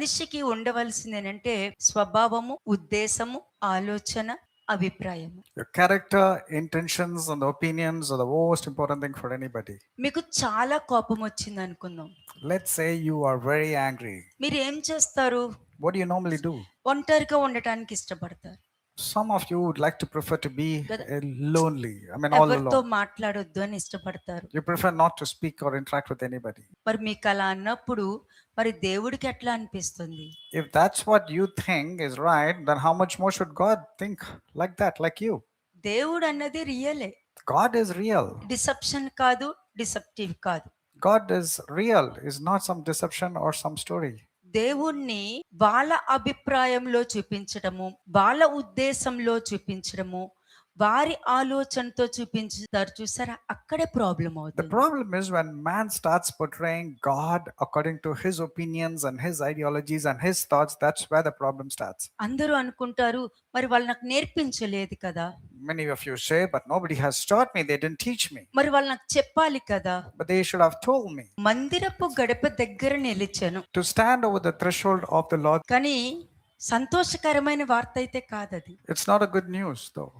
మనిషికి ఉండవలసిందేనంటే స్వభావము, ఉద్దేశము, ఆలోచన, అభిప్రాయము. Your character, intentions, and opinions are the most important thing for anybody. మీకు చాలా కోపమొచ్చిందనుకుందాం. Let's say you are very angry. మీరేం చేస్తారు? What do you normally do? ఒంటరిగా ఉండటానికి ఇష్టపడతారు Some of you would like to prefer to be కదా! lonely. I mean, all ఎవరితో alone. మాట్లాడొద్దు అని ఇష్టపడతారు. You prefer not to speak or interact with anybody. మరి మీకలా అన్నప్పుడు మరి దేవుడికి ఎట్లా అనిపిస్తుంది? If that's what you think is right, then how much more should God think like that, like you? దేవుడన్నది రియలే. God is real. Deception కాదు, deceptive కాదు. God is real, is not some deception or some story. దేవుణ్ణి వాళ్ళ అభిప్రాయంలో చూపించడము, వాళ్ళ ఉద్దేశంలో చూపించడము, వారి ఆలోచనతో చూపించుతారు చూసారా, అక్కడే ప్రాబ్లం The అవుతుంది. problem is when man starts portraying God according to his opinions and his ideologies and his thoughts, that's where the problem starts. అందరూ అనుకుంటారు మరి వాళ్ళు నాకు నేర్పించలేదు కదా, Many of you say, but nobody has taught me, they didn't teach me, మరి వాళ్ళు నాకు చెప్పాలి కదా. but they should have told me మందిరపు గడప దగ్గర నిలిచాను, to stand over the threshold of the Lord. కానీ సంతోషకరమైన వార్త అయితే కాదది. It's not a good news though.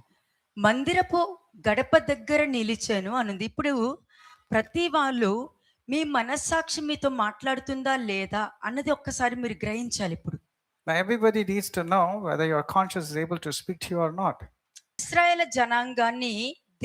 మందిరపు గడప దగ్గర నిలిచాను అనుంది. ఇప్పుడు ప్రతి వాళ్ళు మీ మనస్సాక్షి మీతో మాట్లాడుతుందా లేదా అన్నది ఒక్కసారి మీరు గ్రహించాలి. ఇప్పుడు Now everybody needs to know whether your conscience is able to speak to you or not. ఇశ్రాయేలు జనాంగాన్ని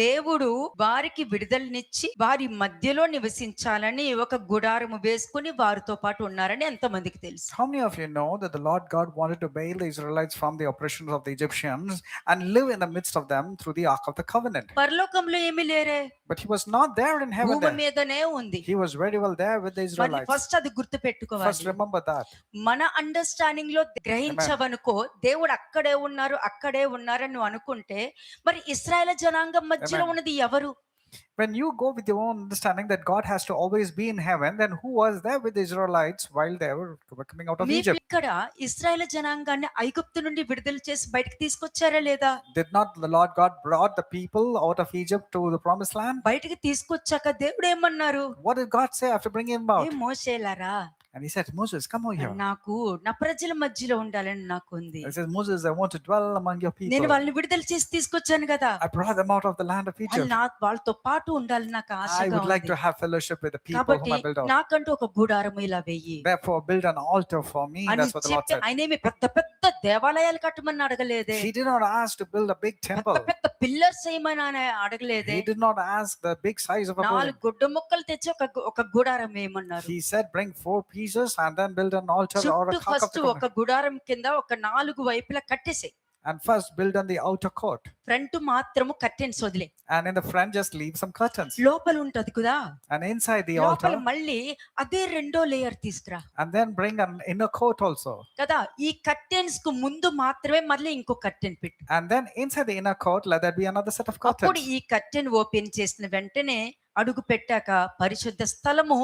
దేవుడు వారికి విడుదలనిచ్చి వారి మధ్యలో నివసించాలని ఒక గుడారము వేసుకుని వారితో పాటు ఉన్నారని ఎంతమందికి తెలుసు? How many of you know that the Lord God wanted to bail the Israelites from the oppressions of the Egyptians and live in the midst of them through the Ark of the Covenant? పరలోకంలో ఏమీ లేరే, But he was not there in heaven. భూమి There. మీదనే ఉంది. He was very well there with the Israelites. First అది గుర్తు First పెట్టుకోవాలి. remember that. మన అండర్స్టాండింగ్ లో గ్రహించవనుకో దేవుడు అక్కడే ఉన్నారని నువ్వు అనుకుంటే మరి ఇశ్రాయేలు జనాంగం మధ్యలో Amen. ఉన్నది ఎవరు? When you go with your own understanding that God has to always be in heaven, then who was there with the Israelites while they were coming out of మీరు Egypt? ఇక్కడ ఇశ్రాయేలు జనాంగాన్ని ఐగుప్తు నుండి విడుదల చేసి బయటకు తీసుకొచ్చారా లేదా? Did not the Lord God brought the people out of Egypt to the promised land? బయటకు తీసుకొచ్చాక దేవుడు ఏమన్నారు? What did God say after bringing them out? A మోషేలారా, And he said, Moses, come over here. నాకు నా ప్రజల మధ్యలో ఉండాలని నాకు ఉంది. He says, Moses, I want to dwell among your నేను people. వాళ్ళని విడుదల చేసి తీసుకొచ్చాను కదా, I brought them out of the land of Egypt. వాళ్ళతో పాటు ఉండాలని నాకు I ఆశగా would like ఉంది. to have fellowship with the people కాబట్టి whom I built out. నాకంటూ ఒక గుడారము ఇలా వెయ్యి Therefore, build an altar for me. అని That's what the Lord చెప్పి said. ఆయనేమి పెద్ద పెద్ద దేవాలయాలు కట్టమని అడగలేదే, He did not ask to build a big పెద్ద temple. పెద్ద పిల్లర్స్ వేయమని ఆయన అడగలేదే. He did not ask the big size of a building. 4 గుడ్డ ముక్కలు తెచ్చి ఒక గుడారం వేయమన్నారు. He said, bring 4 pieces and then build an altar or చుట్టూ a ark of first the ఒక covenant. గుడారం కింద ఒక 4 వైపులా కట్టేసాయి. And first build on the outer court. Front మాత్రము కర్టెన్స్ వదిలే, And in the front, just leave some curtains. లోపల ఉంటది కదా, And inside the లోపల altar, మళ్ళీ అదే రెండో లేయర్ తీసుకురా and then bring an inner court also. కదా. ఈ కర్టెన్స్ కు ముందు మాత్రమే మళ్ళీ ఇంకో కర్టెన్ పెట్టు. And then inside the inner court, let there be another set of అప్పుడు curtains. ఈ కర్టెన్ ఓపెన్ చేసిన వెంటనే అడుగు పెట్టాక పరిశుద్ధ స్థలము,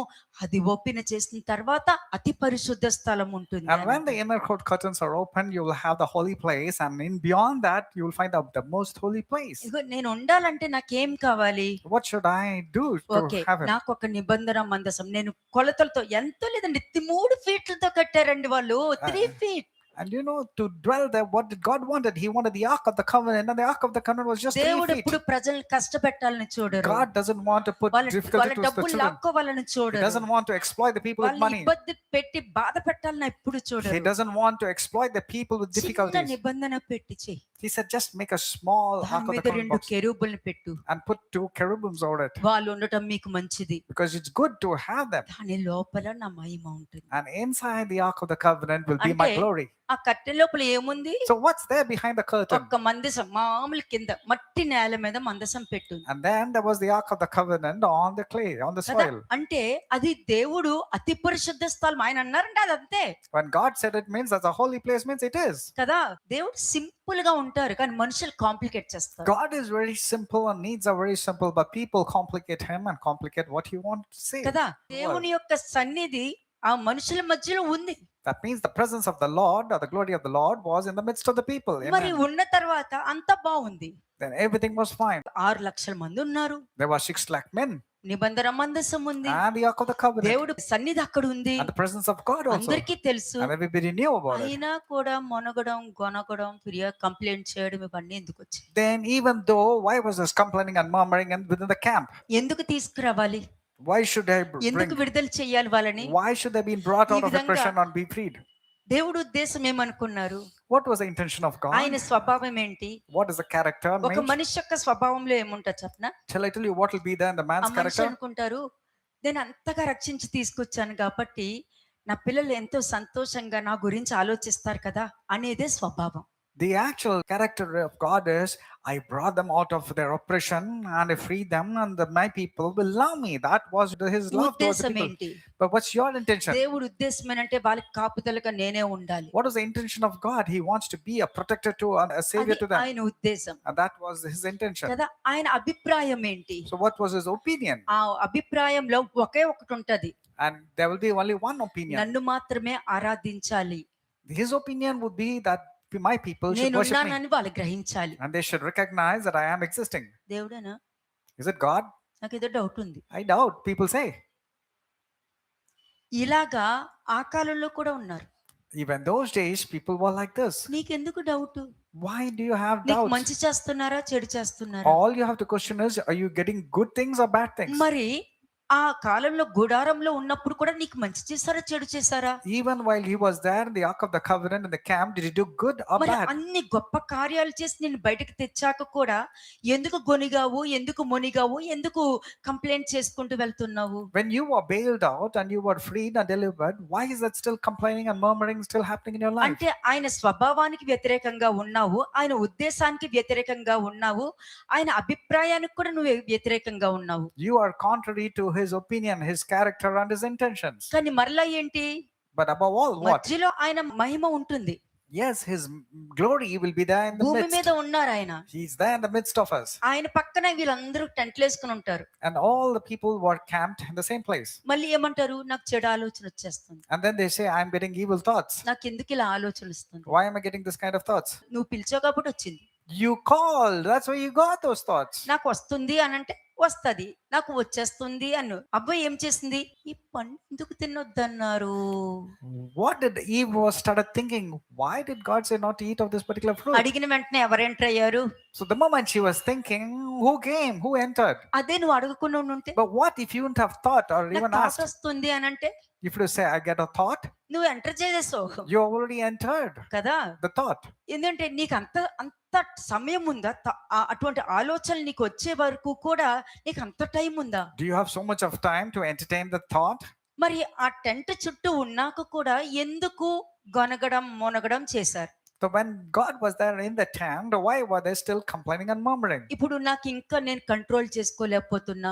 అది ఓపెన్ చేసిన తర్వాత అతి పరిశుద్ధ స్థలం ఉంటుంది. And when the inner court curtains are open, you will have the holy place, and in beyond that, you will find the most holy place. ఇగో నేను ఉండాలంటే నాకేం కావాలి? What should I do okay, to have it? నాకు ఒక నిబంధన మందసం, నేను కొలతలతో ఎంతో లేదండి 3 ఫీట్లతో కట్టారండి వాళ్ళు, 3 feet. And you know, to dwell there, what did God wanted? He wanted the Ark of the Covenant, and the Ark of the Covenant was just 3 దేవుడు feet. ఎప్పుడు ప్రజల్ని కష్టపెట్టాలని చూడరు. God doesn't want to put వాళ్ళ difficulty to the డబ్బులు children. లాక్కోవాలని He చూడరు. doesn't want to exploit the people with వాళ్ళని money. ఇబ్బంది పెట్టి బాధ పెట్టాలని ఎప్పుడు He చూడరు. doesn't want to exploit the people with చిన్న difficulties. నిబంధన పెట్టి చెయ్యి, He said, just make a small Ark దాని of the మీద Covenant 2 box కెరూబుల్ని పెట్టు, and put 2 cherubims over it, వాళ్ళు ఉండటం మీకు మంచిది. because it's good to have them. దాని లోపల నా మహిమ ఉంటుంది. And inside the Ark of the Covenant will be my అంటే glory. ఆ కట్టె లోపల ఏముంది? So what's there behind the curtain? ఒక్క మందసం, మామూలు కింద మట్టి నేల మీద మందసం పెట్టుంది And then there was the Ark of the Covenant on the clay, on the కదా. soil. అంటే అది దేవుడు అతి పరిశుద్ధ స్థలం ఆయన అన్నారంటే అది అంతే When God said it means that's a holy place, means it is. కదా. దేవుడు సింపుల్ గా ఉంటారు కానీ మనుషులు కాంప్లికేట్ చేస్తారు God is very simple and needs are very simple, but people complicate him and complicate what he wants to say. కదా. దేవుని యొక్క సన్నిధి ఆ మనుషుల మధ్యలో ఉంది. That means the presence of the Lord or the glory of the Lord was in the midst of the people. మరి Amen. ఉన్న తర్వాత అంత బాగుంది. Then everything was fine. 6 లక్షల మంది ఉన్నారు. There were 6 lakh men. నిబంధన మందసం ఉంది, and the Ark of the Covenant దేవుడు సన్నిధి అక్కడ ఉంది, and the presence of God also. అందరికీ తెలుసు. And everybody knew about it. అయినా కూడా మొనగడం, గొనగడం, కంప్లైంట్ చేయడం ఇవన్నీ ఎందుకు వచ్చాయి? Then even though, why was this complaining and murmuring and within the camp? ఎందుకు తీసుకురావాలి? Why should I ఎందుకు bring? విడుదల చేయాలి వాళ్ళని? Why should they be brought ఈ out of విధంగా oppression and be freed? దేవుడు ఉద్దేశం ఏమనుకున్నారు? What was the intention of God? ఆయన స్వభావం ఏంటి? What is the character? ఒక మనిషి యొక్క స్వభావంలో ఏముంటుంది చెప్పనా? Shall I tell you what will be there in the ఆ man's మనిషి character? అనుకుంటారు, నేను అంతగా రక్షించి తీసుకొచ్చాను కాబట్టి నా పిల్లలు ఎంతో సంతోషంగా నా గురించి ఆలోచిస్తారు కదా అనేదే స్వభావం. The actual character of God is, I brought them out of their oppression and I freed them, and my people will love me. That was his love towards the ఉద్దేశం people. ఏంటి? But what's your intention? దేవుడు ఉద్దేశం ఏంటంటే వాళ్ళకి కాపుదలగా నేనే ఉండాలి. What is the intention of God? He wants to be a protector to and a savior అది to them. ఆయన ఉద్దేశం And that was his intention. కదా. ఆయన అభిప్రాయం ఏంటి? So what was his opinion? ఆ అభిప్రాయంలో ఒకే ఒకటి ఉంటది, And there will be only one opinion. నన్ను మాత్రమే ఆరాధించాలి, His opinion would be that my people should నేను worship me. ఉన్నానని వాళ్ళు గ్రహించాలి. And they should recognize that I am existing. దేవుడేనా? Is it God? నాకు ఏదో డౌట్ ఉంది. I doubt. People say. ఇలాగా ఆ కాలంలో కూడా ఉన్నారు. Even those days, people were like this. నీకెందుకు doubt? Why do you have నీకు doubts? మంచి చేస్తున్నారా, చెడు చేస్తున్నారా? All you have to question is, are you getting good things or bad things? మరి ఆ కాలంలో గుడారంలో ఉన్నప్పుడు కూడా నీకు మంచి చేశారా, చెడు చేశారా? Even while he was there in the Ark of the Covenant in the camp, did he do good or మరి bad? అన్ని గొప్ప కార్యాలు చేసి నేను బయటకు తెచ్చాక కూడా ఎందుకు గొనిగావు, ఎందుకు మొనిగావు, ఎందుకు కంప్లైంట్ చేసుకుంటూ వెళ్తున్నావు? When you were bailed out and you were freed and delivered, why is that still complaining and murmuring still happening in your life? అంటే ఆయన స్వభావానికి వ్యతిరేకంగా ఉన్నావు, ఆయన ఉద్దేశానికి వ్యతిరేకంగా ఉన్నావు, ఆయన అభిప్రాయానికి కూడా నువ్వు వ్యతిరేకంగా ఉన్నావు. You are contrary to his opinion, his character and his intentions. కానీ మరలా ఏంటి? But above all, what? మధ్యలో ఆయన మహిమ ఉంటుంది. Yes, his glory will be there in the భూమి midst. మీద ఉన్నారు ఆయన. He's there in the midst of us. ఆయన పక్కన వీళ్ళందరూ టెంట్లు వేసుకుని ఉంటారు. And all the people were camped in the same place. మళ్ళీ ఏమంటారు? నాకు చెడు ఆలోచన వచ్చేస్తుంది, And then they say, I'm getting evil thoughts. నాకు ఎందుకు ఇలా ఆలోచన వస్తుంది? Why am I getting this kind of thoughts? నువ్వు పిలిచావు కాబట్టి వచ్చింది. You called. That's why you got those thoughts. నాకు వస్తుంది అని అంటే వస్తది, నాకు వచ్చేస్తుంది అను. అబ్బాయి ఏం చేసింది? ఈ పండు ఎందుకు తినొద్దన్నారు? What did Eve was started thinking? Why did God say not to eat of this particular fruit? అడిగిన వెంటనే ఎవరు ఎంటర్ అయ్యారు? So the moment she was thinking, who came? Who entered? అదే నువ్వు అడగకుండా ఉంటే, But what if you wouldn't have thought or నాకు even thought asked? వస్తుంది అని అంటే If you say, I get a thought, నువ్వు ఎంటర్ చేసేసావు you already entered కదా. the thought. ఎందుకంటే నీకు అంత సమయం ఉందా? అటువంటి ఆలోచనలు నీకు వచ్చే వరకు కూడా నీకు అంత టైం ఉందా? Do you have so much of time to entertain the thought? మరి ఆ టెంట్ చుట్టూ ఉన్నాక కూడా ఎందుకు గొనగడం మొనగడం చేశారు? So when God was there in the tent, why were they still complaining and murmuring? ఇప్పుడు నాకు ఇంకా నేను కంట్రోల్ చేసుకోలేకపోతున్నా,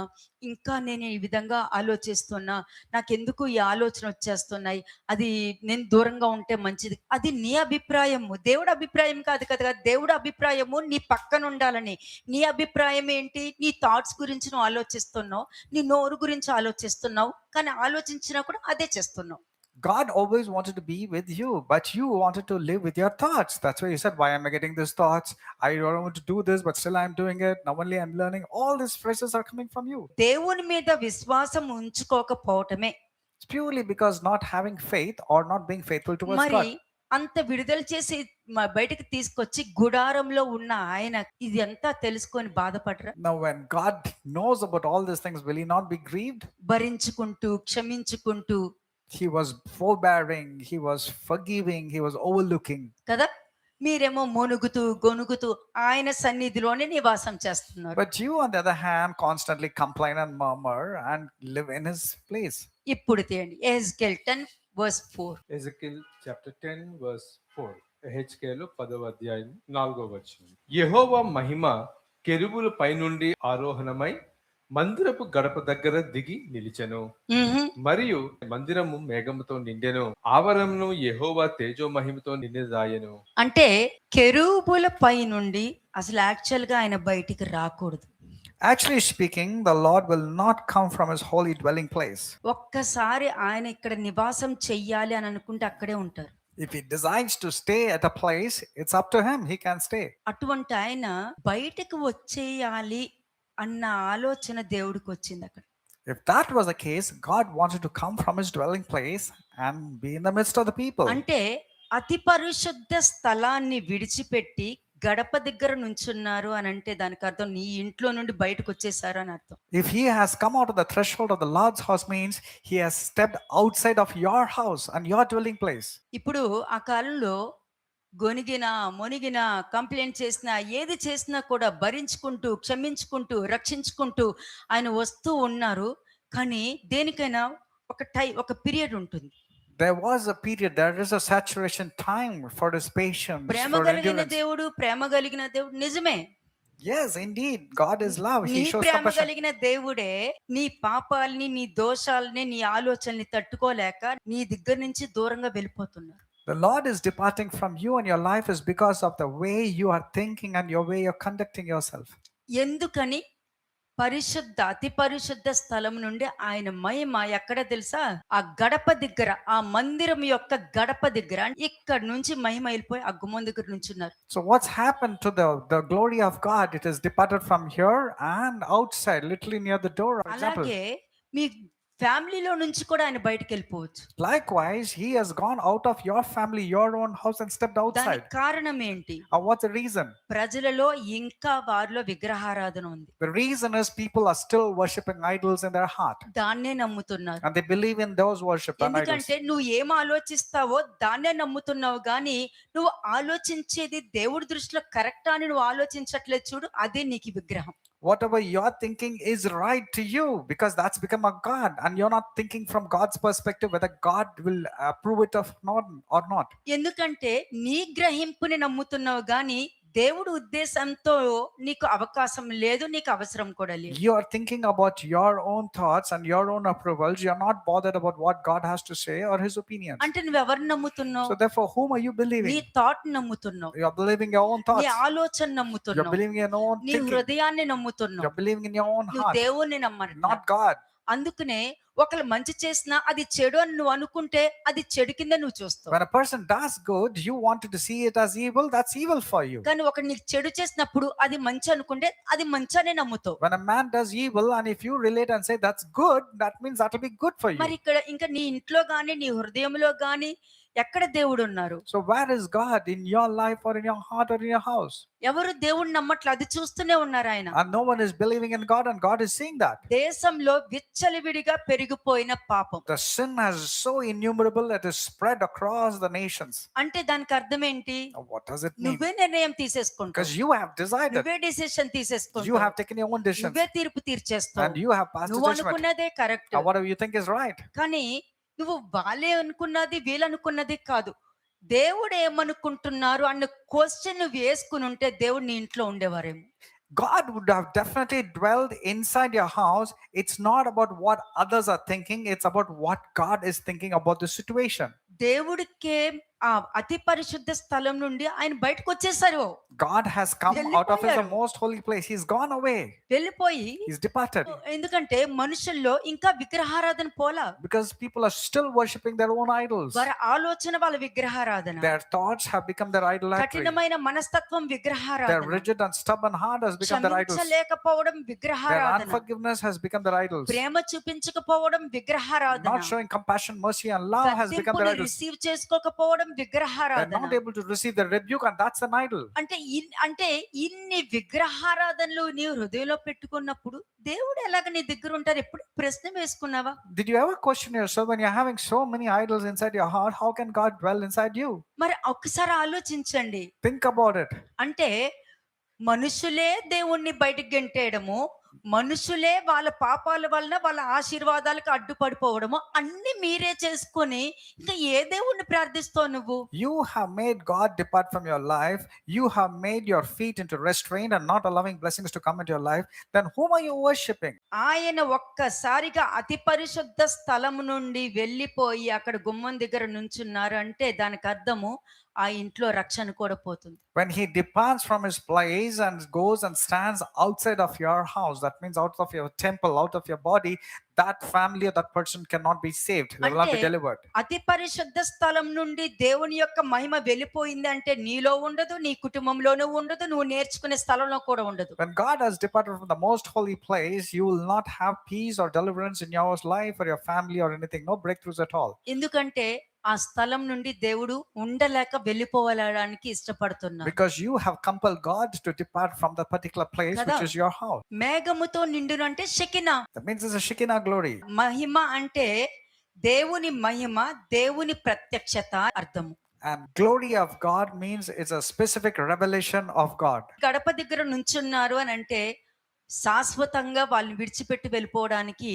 ఇంకా నేను ఈ విధంగా ఆలోచిస్తున్నా, నాకెందుకు ఈ ఆలోచన వచ్చేస్తున్నాయి, అది నేను దూరంగా ఉంటే మంచిది. అది నీ అభిప్రాయము, దేవుడు అభిప్రాయం కాదు కదా. దేవుడు అభిప్రాయము నీ పక్కన ఉండాలని. నీ అభిప్రాయం ఏంటి? నీ థాట్స్ గురించి నువ్వు ఆలోచిస్తున్నావు, నీ నోరు గురించి ఆలోచిస్తున్నావు, కానీ ఆలోచించినా కూడా అదే చేస్తున్నావు. God always wanted to be with you, but you wanted to live with your thoughts. That's why you said, why am I getting these thoughts? I don't want to do this, but still I'm doing it. Now only I'm learning. All these phrases are coming from you. దేవుని మీద విశ్వాసం ఉంచుకోకపోవటమే. It's purely because not having faith or not being faithful towards మరి God. అంత విడుదల చేసి బయటకు తీసుకొచ్చి గుడారంలో ఉన్న ఆయన ఇది అంతా తెలుసుకొని బాధపడరా? Now when God knows about all these things, will he not be grieved? భరించుకుంటూ, క్షమించుకుంటూ He was forbearing, he was forgiving, he was overlooking. కదా. మీరేమో మొనుగుతూ గొనుగుతూ ఆయన సన్నిధిలోనే నివాసం చేస్తున్నారు. But you on the other hand constantly complain and murmur and live in his place. ఇప్పుడు తీయండి ఎహెజ్కేల్ 10:4. Ezekiel chapter 10 verse 4. ఎహెజ్కేలు 10వ అధ్యాయం 4వ వచనం. యెహోవా మహిమ కెరూబుల పైనుండి ఆరోహణమై మందిరపు గడప దగ్గర దిగి నిలిచెను. మరియు మందిరము మేఘముతో నిండెను, ఆవరణము యెహోవా తేజో మహిమతో నిండిదాయెను. అంటే కెరూబుల పై నుండి అసలు యాక్చువల్ గా ఆయన బయటికి రాకూడదు. Actually speaking, the Lord will not come from his holy dwelling place. ఒక్కసారి ఆయన ఇక్కడ నివాసం చెయ్యాలి అని అనుకుంటే అక్కడే ఉంటారు. If he decides to stay at a place, it's up to him, he can stay. అటువంటి ఆయన బయటకు వచ్చేయాలి అన్న ఆలోచన దేవుడికి వచ్చింది అక్కడ. If that was the case, God wanted to come from his dwelling place and be in the midst of the people. అంటే అతి పరిశుద్ధ స్థలాన్ని విడిచిపెట్టి గడప దగ్గర నుంచున్నారు అని అంటే దానికి అర్థం నీ ఇంట్లో నుండి బయటకు వచ్చేసారు అని అర్థం. If he has come out of the threshold of the Lord's house, means he has stepped outside of your house and your dwelling place. ఇప్పుడు ఆ కాలంలో గొనిగిన మొనిగిన కంప్లైంట్ చేసినా ఏది చేసినా కూడా భరించుకుంటూ క్షమించుకుంటూ రక్షించుకుంటూ ఆయన వస్తూ ఉన్నారు. కానీ దేనికైనా ఒక పీరియడ్ ఉంటుంది. There was a period, there is a saturation time for this patience, Prema for కలిగిన endurance. దేవుడు ప్రేమ కలిగిన దేవుడు నిజమే. Yes, indeed, God is love. నీ He shows ప్రేమ compassion. కలిగిన దేవుడే నీ పాపాలని నీ దోషాలని నీ ఆలోచనని తట్టుకోలేక నీ దగ్గర నుంచి దూరంగా వెళ్ళిపోతున్నారు. The Lord is departing from you and your life is because of the way you are thinking and your way you're conducting yourself. ఎందుకని అతి పరిశుద్ధ స్థలం నుండి ఆయన మహిమ ఎక్కడ తెలుసా? ఆ గడప దగ్గర, ఆ మందిరం యొక్క గడప దగ్గర ఇక్కడ నుంచి మహిమ వెళ్ళిపోయి ఆ గుమ్మం దగ్గర నుంచున్నారు. So what's happened to the glory of God? It has departed from here and outside, literally near the door. For example. అలాగే మీ ఫ్యామిలీలో నుంచి కూడా ఆయన బయటకు వెళ్ళిపోవచ్చు. Likewise, he has gone out of your family, your own house, and stepped outside. దానికి కారణం ఏంటి? What's the reason? ప్రజలలో ఇంకా వారిలో విగ్రహారాధన ఉంది. The reason is people are still worshipping idols in their heart, దాన్నే నమ్ముతున్నారు. and they believe in those worship and idols. ఎందుకంటే నువ్వు ఏం ఆలోచిస్తావో దాన్నే నమ్ముతున్నావు గానీ నువ్వు ఆలోచించేది దేవుడి దృష్టిలో కరెక్టా అని నువ్వు ఆలోచించట్లేదు చూడు, అదే నీకు విగ్రహం. Whatever you're thinking is right to you because that's become a God, and you're not thinking from God's perspective whether God will approve it or not. ఎందుకంటే నీ గ్రహింపుని నమ్ముతున్నావు గానీ దేవుడు ఉద్దేశంతో నీకు అవకాశం లేదు, నీకు అవసరం కూడా లేదు. You are thinking about your own thoughts and your own approvals. You're not bothered about what God has to say or his opinions. అంటే నువ్వు ఎవరిని నమ్ముతున్నావు? So therefore, whom are you నీ believing? థాట్ నమ్ముతున్నావు, You're believing your own thoughts. నీ ఆలోచన You're నమ్ముతున్నావు, believing in your own నీ thinking. హృదయాన్ని నమ్ముతున్నావు, You're believing in your own నువ్వు heart, దేవుణ్ణి నమ్మరు. not God. అందుకనే ఒకళ్ళు మంచి చేసినా అది చెడు అని నువ్వు అనుకుంటే అది చెడు కింద నువ్వు చూస్తావు. When a person does good, you wanted to see it as evil, that's evil for you. కానీ ఒకడు నీకు చెడు చేసినప్పుడు అది మంచి అనుకుంటే అది మంచి అనే నమ్ముతావు. When a man does evil and if you relate and say that's good, that means that will be good for you. మరి ఇక్కడ ఇంకా నీ ఇంట్లో గాని నీ హృదయంలో గాని ఎక్కడ దేవుడు ఉన్నారు? So where is God in your life or in your heart or in your house? ఎవరు దేవుడిని నమ్మట్ల, అది చూస్తూనే ఉన్నారు ఆయన. And no one is believing in God, and God is seeing that. దేశంలో విచ్చలవిడిగా పెరిగిపోయిన పాపం. The sin has so innumerable that is spread across the nations. అంటే దానికి అర్థం ఏంటి? Now, what does it mean? నువ్వే నిర్ణయం తీసేసుకుంటావు, Because you have decided, నువ్వే decision you తీసేసుకుంటావు, have taken your own decisions, నువ్వే తీర్పు తీర్చేస్తావు, and you have passed a నువ్వు judgment. అనుకున్నదే correct. Now, whatever you think is right. కానీ నువ్వు వాళ్ళే అనుకున్నది వీళ్ళనుకున్నది కాదు, దేవుడు ఏమనుకుంటున్నారు అన్న క్వశ్చన్ నువ్వు వేసుకుని ఉంటే దేవుడు నీ ఇంట్లో ఉండేవారేమో. God would have definitely dwelled inside your house. It's not about what others are thinking, it's about what God is thinking about the situation. దేవుడికే ఆ అతి పరిశుద్ధ స్థలం నుండి ఆయన బయటకు వచ్చేసారు. God has come out of his most holy place. He's gone away. వెళ్ళిపోయి He's departed. ఎందుకంటే మనుషుల్లో ఇంకా విగ్రహారాధన పోలా. Because people are still worshipping their own idols. వారి ఆలోచన వాళ్ళ విగ్రహారాధన, Their thoughts have become their idolatry. కఠినమైన మనస్తత్వం Their విగ్రహారాధన, rigid and stubborn heart has become their idols. క్షమించలేకపోవడం Their విగ్రహారాధన, unforgiveness has become their idols. ప్రేమ చూపించకపోవడం విగ్రహారాధన, Not showing compassion, mercy, and love has become their idols. Receive చేసుకోకపోవడం They're విగ్రహారాధన. not able to receive the rebuke, and that's an idol. అంటే ఇన్ని విగ్రహారాధనలు నీ హృదయంలో పెట్టుకున్నప్పుడు దేవుడు ఎలాగ నీ దగ్గర ఉంటారు? ఎప్పుడు ప్రశ్న వేసుకున్నావా? Did you ever question yourself when you're having so many idols inside your heart, how can God dwell inside you? మరి ఒక్కసారి ఆలోచించండి. Think about it. అంటే మనుషులే దేవుణ్ణి బయటికి గెంటేయడము, మనుషులే వాళ్ళ పాపాల వలన వాళ్ళ ఆశీర్వాదాలకు అడ్డుపడిపోవడము అన్ని మీరే చేసుకొని ఇంకా ఏ దేవుణ్ణి ప్రార్థిస్తావు నువ్వు? You have made God depart from your life. You have made your feet into restraint and not allowing blessings to come into your life. Then whom are you worshipping? ఆయన ఒక్కసారిగా అతి పరిశుద్ధ స్థలం నుండి వెళ్ళిపోయి అక్కడ గుమ్మం దగ్గర నుంచున్నారు అంటే దానికి అర్థము ఆ ఇంట్లో రక్షణ కూడా పోతుంది. When he departs from his place and goes and stands outside of your house, that means out of your temple, out of your body, that family or that person cannot be saved. They will not be అంటే delivered. అతి పరిశుద్ధ స్థలం నుండి దేవుని యొక్క మహిమ వెళ్ళిపోయింది అంటే నీలో ఉండదు, నీ కుటుంబంలోనూ ఉండదు, నువ్వు నేర్చుకునే స్థలంలో కూడా ఉండదు. When God has departed from the most holy place, you will not have peace or deliverance in your life or your family or anything. No breakthroughs at all. ఎందుకంటే ఆ స్థలం నుండి దేవుడు ఉండలేక వెళ్ళిపోవడానికి ఇష్టపడుతున్నారు. Because you have compelled God to depart from that particular place, Kada. which is your house. మేఘముతో నిండును అంటే షెకినా. That means it's a Shekinah glory. మహిమ అంటే దేవుని మహిమ, దేవుని ప్రత్యక్షత అర్థము. And glory of God means it's a specific revelation of God. గడప దగ్గర నుంచున్నారు అని అంటే శాశ్వతంగా వాళ్ళని విడిచిపెట్టి వెళ్ళిపోవడానికి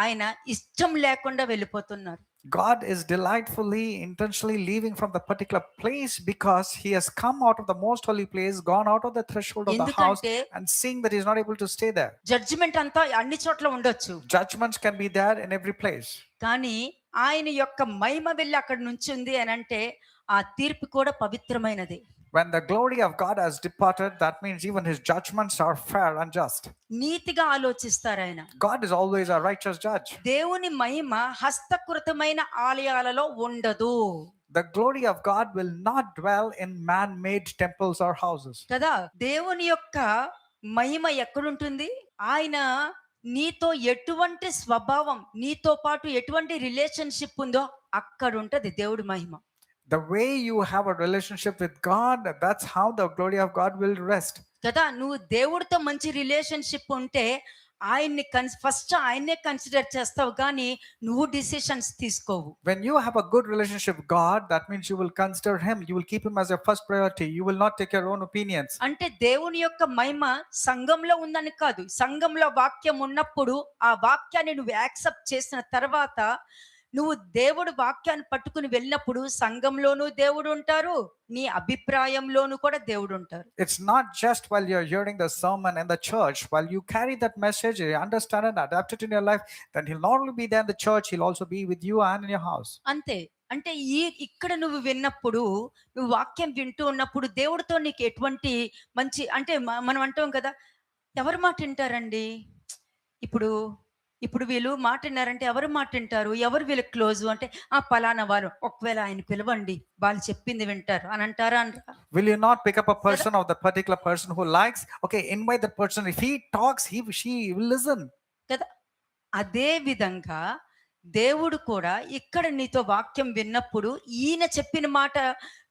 ఆయన ఇష్టం లేకుండా వెళ్ళిపోతున్నారు. God is delightfully, intentionally leaving from the particular place because he has come out of the most holy place, gone out of the threshold of the house ఎందుకంటే and seeing that he's not able to stay there. Judgement అంతా అన్ని చోట్ల ఉండొచ్చు, Judgments can be there in every place. కానీ ఆయన యొక్క మహిమ వెళ్ళి అక్కడ నుంచింది అని అంటే ఆ తీర్పు కూడా పవిత్రమైనది. When the glory of God has departed, that means even his judgments are fair and just. నీతిగా ఆలోచిస్తారు ఆయన. God is always a righteous judge. దేవుని మహిమ హస్తకృతమైన ఆలయాలలో ఉండదు The glory of God will not dwell in man-made temples or houses. కదా. దేవుని యొక్క మహిమ ఎక్కడుంటుంది? ఆయన నీతో ఎటువంటి స్వభావం, నీతో పాటు ఎటువంటి రిలేషన్షిప్ ఉందో అక్కడ ఉంటది దేవుడి మహిమ. The way you have a relationship with God, that's how the glory of God will rest. కదా, నువ్వు దేవుడితో మంచి రిలేషన్షిప్ ఉంటే ఆయన్ని ఫస్ట్ ఆయన్నే కన్సిడర్ చేస్తావు, కానీ నువ్వు డిసిషన్స్ తీసుకోవు. When you have a good relationship with God, that means you will consider him, you will keep him as your first priority, you will not take your own opinions. అంటే దేవుని యొక్క మహిమ సంఘంలో ఉందని కాదు, సంఘంలో వాక్యం ఉన్నప్పుడు ఆ వాక్యాన్ని నువ్వు యాక్సెప్ట్ చేసిన తర్వాత నువ్వు దేవుడు వాక్యాన్ని పట్టుకుని వెళ్ళినప్పుడు సంఘంలోనూ దేవుడు ఉంటారు, నీ అభిప్రాయంలోనూ కూడా దేవుడు ఉంటారు. It's not just while you're hearing the sermon in the church, while you carry that message, you understand it, adapt it in your life, then he'll not only be there in the church, he'll also be with you and in your house. అంతే. అంటే ఇక్కడ నువ్వు విన్నప్పుడు, నువ్వు వాక్యం వింటూ ఉన్నప్పుడు దేవుడితో నీకు ఎటువంటి మంచి అంటే మనం అంటాం కదా, ఎవరు మాట వింటారండి? ఇప్పుడు వీళ్ళు మాట విన్నారంటే ఎవరు మాట వింటారు, ఎవరు వీళ్ళకి క్లోజు అంటే ఆ పలానా వారు, ఒకవేళ ఆయన పిలవండి వాళ్ళు చెప్పింది వింటారు అని అంటారా? అనరా? Will you not pick up a person of the particular person who likes, okay, invite that person, if he talks, she will listen. కదా. అదే విధంగా దేవుడు కూడా ఇక్కడ నీతో వాక్యం విన్నప్పుడు ఈయన చెప్పిన మాట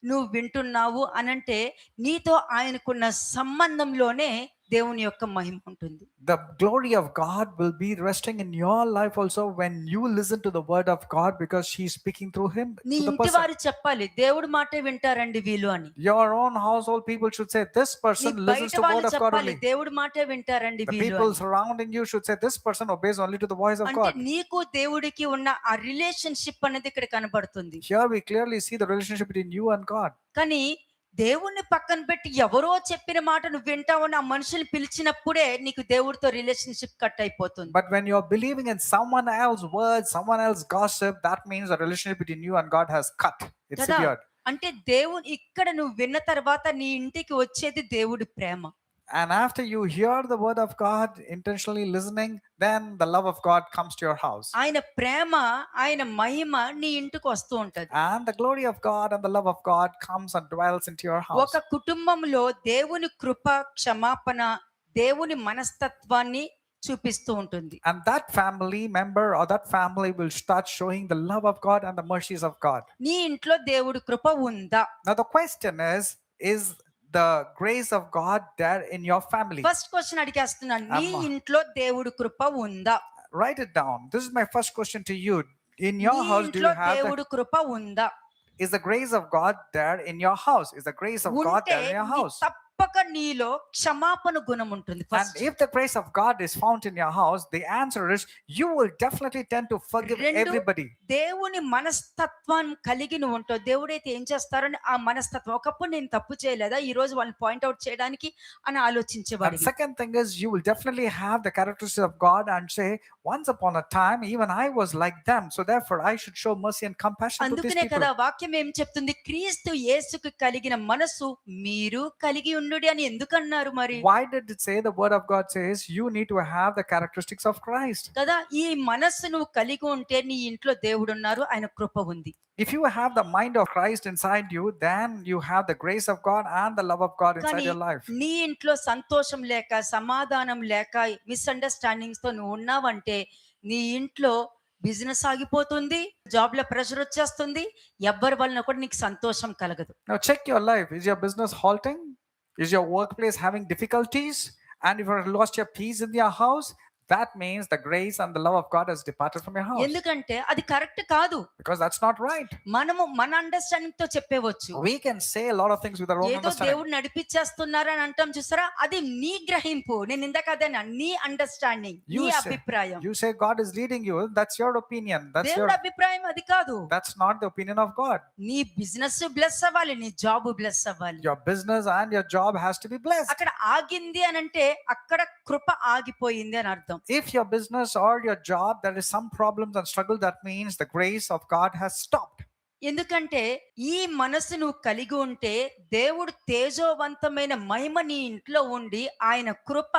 నువ్వు వింటున్నావు అనంటే నీతో ఆయనకున్న సంబంధంలోనే దేవుని యొక్క మహిమ ఉంటుంది. The glory of God will be resting in your life also when you listen to the word of God, because she is speaking through him నీ to the ఇంటి person. వారు చెప్పాలి దేవుడి మాటే వింటారండి వీళ్ళు అని. Your own household people should say, this నీ person listens బయట to the వాళ్ళు word of God చెప్పాలి only. దేవుడి మాటే వింటారండి The వీళ్ళు people అని. surrounding you should say, this person obeys only to the voice of అంటే God. నీకు దేవుడికి ఉన్న ఆ రిలేషన్షిప్ అనేది ఇక్కడ కనబడుతుంది. Here we clearly see the relationship between you and God. కానీ దేవుణ్ణి పక్కన పెట్టి ఎవరో చెప్పిన మాట నువ్వు వింటావని ఆ మనుషుల్ని పిలిచినప్పుడే నీకు దేవుడితో రిలేషన్షిప్ కట్ అయిపోతుంది. But when you're believing in someone else's words, someone else's gossip, that means the relationship between you and God has cut. It's కదా. severed. అంటే దేవుని ఇక్కడ నువ్వు విన్న తర్వాత నీ ఇంటికి వచ్చేది దేవుడి ప్రేమ. And after you hear the word of God, intentionally listening, then the love of God comes to your house. ఆయన ప్రేమ, ఆయన మహిమ నీ ఇంటికి వస్తూ ఉంటది. And the glory of God and the love of God comes and dwells into your house. ఒక కుటుంబంలో దేవుని కృప, క్షమాపణ, దేవుని మనస్తత్వాన్ని చూపిస్తూ ఉంటుంది. And that family member or that family will start showing the love of God and the mercies of God. నీ ఇంట్లో దేవుడి కృప ఉందా? Now the question is the grace of God there in your family? First question అడిగేస్తున్నాను, నీ అమ్మా. ఇంట్లో దేవుడి కృప ఉందా? Write it down. This is my first question to you. In your నీ house, do ఇంట్లో you have దేవుడి కృప ఉందా? is the grace of God there in your house? Is the grace of God ఉంటే there in your నీ house? తప్పక నీలో క్షమాపణ గుణం ఉంటుంది. And if the grace of God is found in your house, the answer is you will definitely tend to forgive రెండు, everybody. దేవుని మనస్తత్వం కలిగి నువ్వు ఉంటావు. దేవుడైతే ఏం చేస్తారని ఆ మనస్తత్వం, ఒకప్పుడు నేను తప్పు చేయలేదా ఈ రోజు వాళ్ళని పాయింట్అవుట్ చేయడానికి అని And ఆలోచించేవాడు. second thing is you will definitely have the characteristics of God and say, once upon a time even I was like them, so therefore I should show mercy and compassion to these అందుకనే people. కదా వాక్యం ఏం చెప్తుంది, క్రీస్తు యేసుకు కలిగిన మనసు మీరు కలిగి ఉన్నారు. ఉండుడి అని ఎందుకన్నారు మరి? Why did it say, the word of God says you need to have the characteristics of Christ? కదా! ఈ మనస్సు నువ్వు కలిగి ఉంటే నీ ఇంట్లో దేవుడున్నారు. ఆయన కృప ఉంది. If you have the mind of Christ inside you, then you have the grace of God and the love of God inside కానీ your life. నీ ఇంట్లో సంతోషం లేక, సమాధానం లేక, మిస్‌అండర్‌స్టాండింగ్స్‌తో నువ్వు ఉన్నావంటే నీ ఇంట్లో బిజినెస్ ఆగిపోతుంది. జాబ్‌లో ప్రెషర్ వచ్చేస్తుంది. ఎవ్వరి వలన కూడా నీకు సంతోషం కలగదు. Now check your life. Is your business halting? Is your workplace having difficulties? And if you have lost your peace in your house, that means the grace and the love of God has departed from your house. ఎందుకంటే అది correct కాదు. Because that's not right. మనము మన అండర్‌స్టాండింగ్‌తో చెప్పేవచ్చు. We can say a lot of things with our own ఏదో understanding. దేవుడు నడిపించేస్తున్నారని అంటాం చూసారా? అది నీ గ్రహింపు. నేను ఇందాక అదేనా నీ అండర్‌స్టాండింగ్, You నీ say- అభిప్రాయం. You say God is leading you. That's your opinion. దేవుడి అభిప్రాయం అది కాదు. That's not the opinion of God. నీ బిజినెస్ బ్లెస్ అవ్వాలి, నీ జాబ్ బ్లెస్ అవ్వాలి. Your business and your job has to be blessed. అక్కడ ఆగింది అని అంటే అక్కడ కృప ఆగిపోయింది అని అర్థం. If your business or your job there is some problems and struggle, that means the grace of God has stopped. ఎందుకంటే ఈ మనసు నువ్వు కలిగి ఉంటే దేవుడు తేజోవంతమైన మహిమ నీ ఇంట్లో ఉండి ఆయన కృప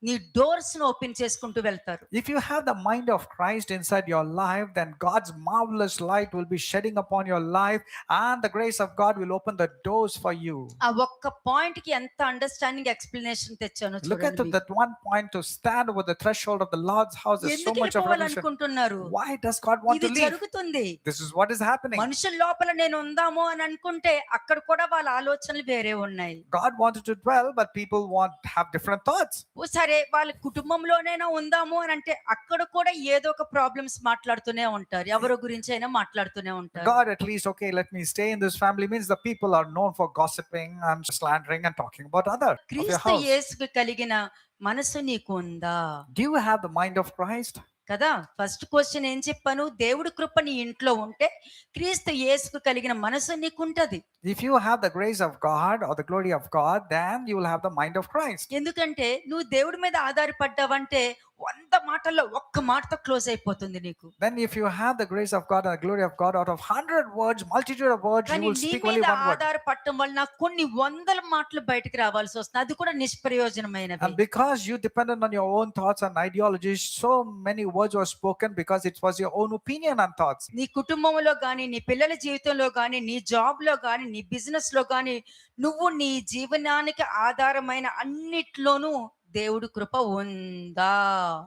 నీ డోర్స్ ను ఓపెన్ చేసుకుంటూ వెళ్తారు. If you have the mind of Christ inside your life, then God's marvelous light will be shedding upon your life and the grace of God will open the doors for you. ఆ ఒక్క point కి ఎంత understanding explanation తెచ్చానో Look at చూడండి. that one point to stand over the threshold of the Lord's house. There's so ఎందుకు much of revelation. వెళ్ళిపోవాలనుకుంటున్నారు? Why does God want ఇది to leave? జరుగుతుంది. This is what is happening. మనుషుల లోపల నేను ఉందాము అని అనుకుంటే అక్కడ కూడా వాళ్ళ ఆలోచనలు వేరే ఉన్నాయి. God wanted to dwell, but people have different thoughts. ఓ సరే వాళ్ళ కుటుంబంలోనైనా ఉందాము అని అంటే అక్కడ కూడా ఏదో ఒక ప్రాబ్లమ్స్ మాట్లాడుతూనే ఉంటారు. ఎవరి గురించి అయినా మాట్లాడుతూనే ఉంటారు. God at least, okay, let me stay in this family, means the people are known for gossiping and slandering and talking about other of your క్రీస్తు house. యేసుకు కలిగిన మనసు నీకు ఉందా? Do you have the mind of Christ? కదా first question ఏం చెప్పాను? దేవుడి కృప నీ ఇంట్లో ఉంటే క్రీస్తు యేసుకు కలిగిన మనసు నీకుంటది. If you have the grace of God or the glory of God, then you will have the mind of Christ. ఎందుకంటే నువ్వు దేవుడి మీద ఆధారపడ్డావంటే 100 మాటల్లో ఒక్క మాటతో క్లోజ్ అయిపోతుంది నీకు. Then if you have the grace of God and the glory of God, out of 100 words, multitude of words, you కానీ will నీ speak only మీద one word. ఆధారపడటం వలన కొన్ని వందల మాటలు బయటకు రావాల్సి వస్తుంది. అది కూడా నిష్ప్రయోజనమైనవి. And because you depended on your own thoughts and ideologies, so many words were spoken because it was your own opinion and thoughts. నీ కుటుంబంలో గాని, నీ పిల్లల జీవితంలో గాని, నీ జాబ్ లో గాని, నీ బిజినెస్ లో గాని, నువ్వు నీ జీవనానికి ఆధారమైన అన్నిట్లోనూ దేవుడు కృప ఉందా?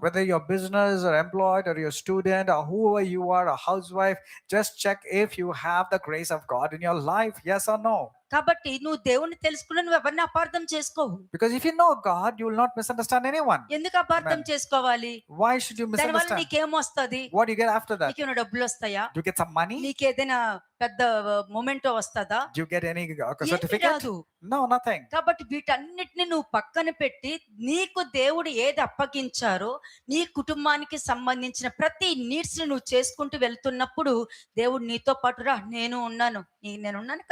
Whether you're business or employed or you're a student or whoever you are, a housewife, just check if you have the grace of God in your life, yes or no. కాబట్టి నువ్వు దేవుణ్ణి తెలుసుకుని నువ్వు ఎవరిని అపార్థం చేసుకోవు. Because if you know God, you will not misunderstand anyone. ఎందుకు అపార్థం Amen. చేసుకోవాలి? Why should you దానివల్ల misunderstand? నీకేమొస్తది? What do you get after that? నీకేమైనా డబ్బులు వస్తాయా? Do you get some money? నీకేదైనా పెద్ద మొమెంటో వస్తదా? Do you get any ఏమీ certificate? రాదు. No, nothing. కాబట్టి వీటన్నిటిని నువ్వు పక్కన పెట్టి నీకు దేవుడు ఏది అప్పగించారో నీ కుటుంబానికి సంబంధించిన ప్రతి నీడ్స్ ని నువ్వు చేసుకుంటూ వెళ్తున్నప్పుడు దేవుడు నీతో పాటు రా, నేను ఉన్నాను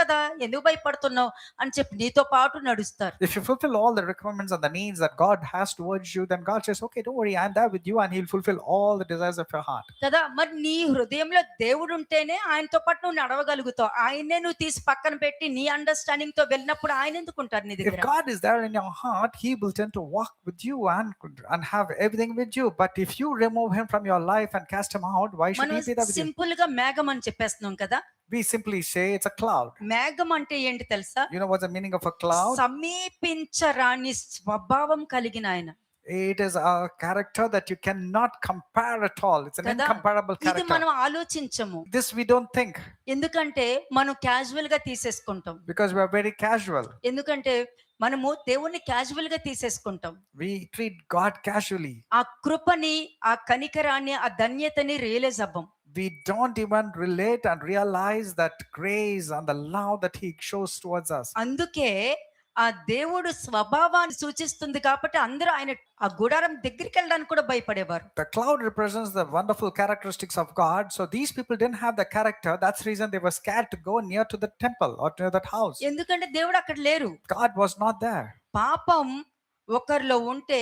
కదా, ఎందుకు భయపడుతున్నావు అని చెప్పి నీతో పాటు నడుస్తారు. If you fulfill all the requirements and the needs that God has towards you, then God says, okay, don't worry, I'm there with you, and He'll fulfill all the desires of your heart. కదా, మరి నీ హృదయంలో దేవుడు ఉంటేనే ఆయనతో పాటు నువ్వు నడవగలుగుతావు. ఆయనే నువ్వు తీసి పక్కన పెట్టి నీ అండర్స్టాండింగ్ తో వెళ్ళినప్పుడు ఆయన ఎందుకుంటారు నీ If దగ్గర? God is there in your heart, He will tend to walk with you and have everything with you. But if you remove Him from your life and cast Him out, why should మనం He be there with you? Simple గా మేఘం అని చెప్పేస్తున్నాం కదా. We simply say it's a cloud. మేఘం అంటే ఏంటి తెలుసా? You know what's the meaning of a cloud? సమీపించరాని స్వభావం కలిగిన ఆయన. It is a character that you cannot compare at all. It's an కదా, incomparable ఇది character. మనం ఆలోచించము. This we don't think ఎందుకంటే మనం క్యాజువల్ గా తీసేసుకుంటాం. because we are very casual. ఎందుకంటే మనము దేవుణ్ణి క్యాజువల్ గా తీసేసుకుంటాం. We treat God casually. ఆ కృపని, ఆ కనికరాన్ని, ఆ ధన్యతని realise అవ్వం. We don't even relate and realize that grace and the love that He shows towards us. అందుకే ఆ దేవుడు స్వభావాన్ని సూచిస్తుంది కాబట్టి అందరూ ఆయన ఆ గుడారం దగ్గరికి వెళ్ళడానికి కూడా భయపడేవారు. The cloud represents the wonderful characteristics of God. So these people didn't have the character. That's the reason they were scared to go near to the temple or near that house. ఎందుకంటే దేవుడు అక్కడ లేరు. God was not there. పాపం ఒకరిలో ఉంటే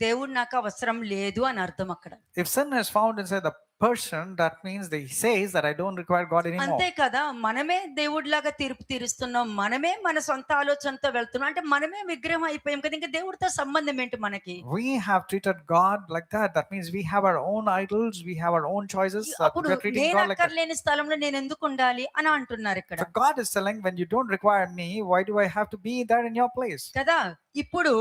దేవుడు నాకు అవసరం లేదు అని అర్థం అక్కడ. If sin is found inside the person, that means that he says that I don't require God anymore. అంతే కదా, మనమే దేవుడిలాగా తీర్పు తీరుస్తున్నాం, మనమే మన సొంత ఆలోచనతో వెళ్తున్నాం, అంటే మనమే విగ్రహం అయిపోయాం కదా, ఇంకా దేవుడితో సంబంధం ఏంటి మనకి? We have treated God like that. That means we have our own idols, we have our own choices. అప్పుడు We are treating నేను God like that. అక్కర్లేని స్థలంలో నేను ఎందుకు ఉండాలి అని అంటున్నారు ఇక్కడ So God is telling, when you don't require me, why do I have to be there in your place? కదా. ఇప్పుడు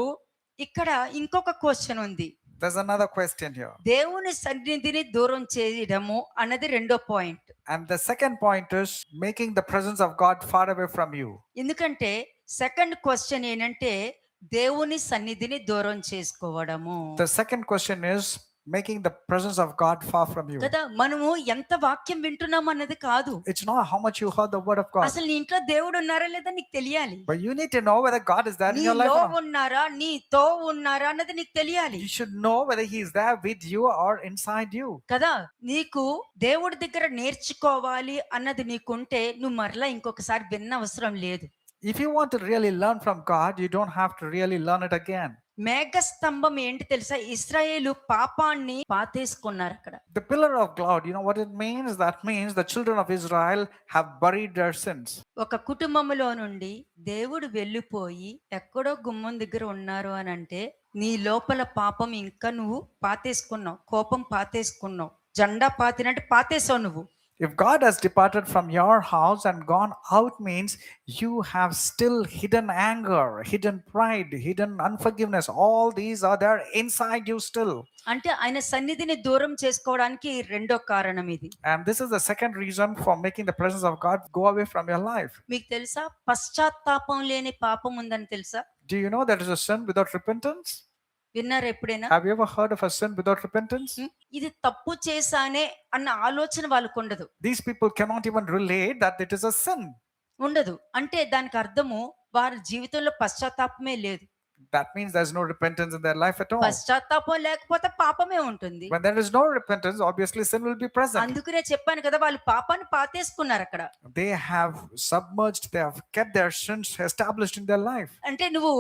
ఇక్కడ ఇంకొక క్వశ్చన్ ఉంది. There's another question here. దేవుని సన్నిధిని దూరం చేయడము అన్నది రెండో point. And the second point is making the presence of God far away from you. ఎందుకంటే సెకండ్ క్వశ్చన్ ఏంటంటే దేవుని సన్నిధిని దూరం చేసుకోవడము The second question is making the presence of God far from you. కదా. మనము ఎంత వాక్యం వింటున్నాం అన్నది కాదు, It's not how much you heard the word of God, అసలు నీ ఇంట్లో దేవుడు ఉన్నారా లేదా నీకు తెలియాలి. but you need to know whether God is there in your life నీలో or not. ఉన్నారా, నీతో ఉన్నారా అన్నది నీకు తెలియాలి You should know whether he is there with you or inside you. కదా. నీకు దేవుడి దగ్గర నేర్చుకోవాలి అన్నది నీకుంటే నువ్వు మరలా ఇంకొకసారి విన్న అవసరం లేదు. If you want to really learn from God, you don't have to really learn it again. మేఘస్తంభం ఏంటి తెలుసా? ఇశ్రాయేలు పాపాన్ని పాతేసుకున్నారు అక్కడ. The pillar of cloud, you know what it means? That means the children of Israel have buried their sins. ఒక కుటుంబంలో నుండి దేవుడు వెళ్ళిపోయి ఎక్కడో గుమ్మం దగ్గర ఉన్నారు అని అంటే నీ లోపల పాపం ఇంకా నువ్వు పాతేసుకున్నావు, కోపం పాతేసుకున్నావు, జెండా పాతినట్టు పాతేసావు నువ్వు. If God has departed from your house and gone out, means you have still hidden anger, hidden pride, hidden unforgiveness. All these are there inside you still. అంటే ఆయన సన్నిధిని దూరం చేసుకోవడానికి రెండో కారణం ఇది. And this is the second reason for making the presence of God go away from your life. మీకు తెలుసా పశ్చాత్తాపం లేని పాపం ఉందని తెలుసా? Do you know there is a sin without repentance? విన్నారా ఎప్పుడైనా? Have you ever heard of a sin without repentance? ఇది తప్పు చేశానే అన్న ఆలోచన వాళ్ళకు ఉండదు. These people cannot even relate that it is a sin. ఉండదు అంటే దానికి అర్థము వారి జీవితంలో పశ్చాత్తాపమే లేదు. That means there's no repentance in their life at all. పశ్చాత్తాపం లేకపోతే పాపమే ఉంటుంది. When there is no repentance, obviously sin will be present. అందుకనే చెప్పాను కదా, వాళ్ళు పాపాన్ని పాతేసుకున్నారు అక్కడ. They have submerged, they have kept their sins established in their life. అంటే నువ్వు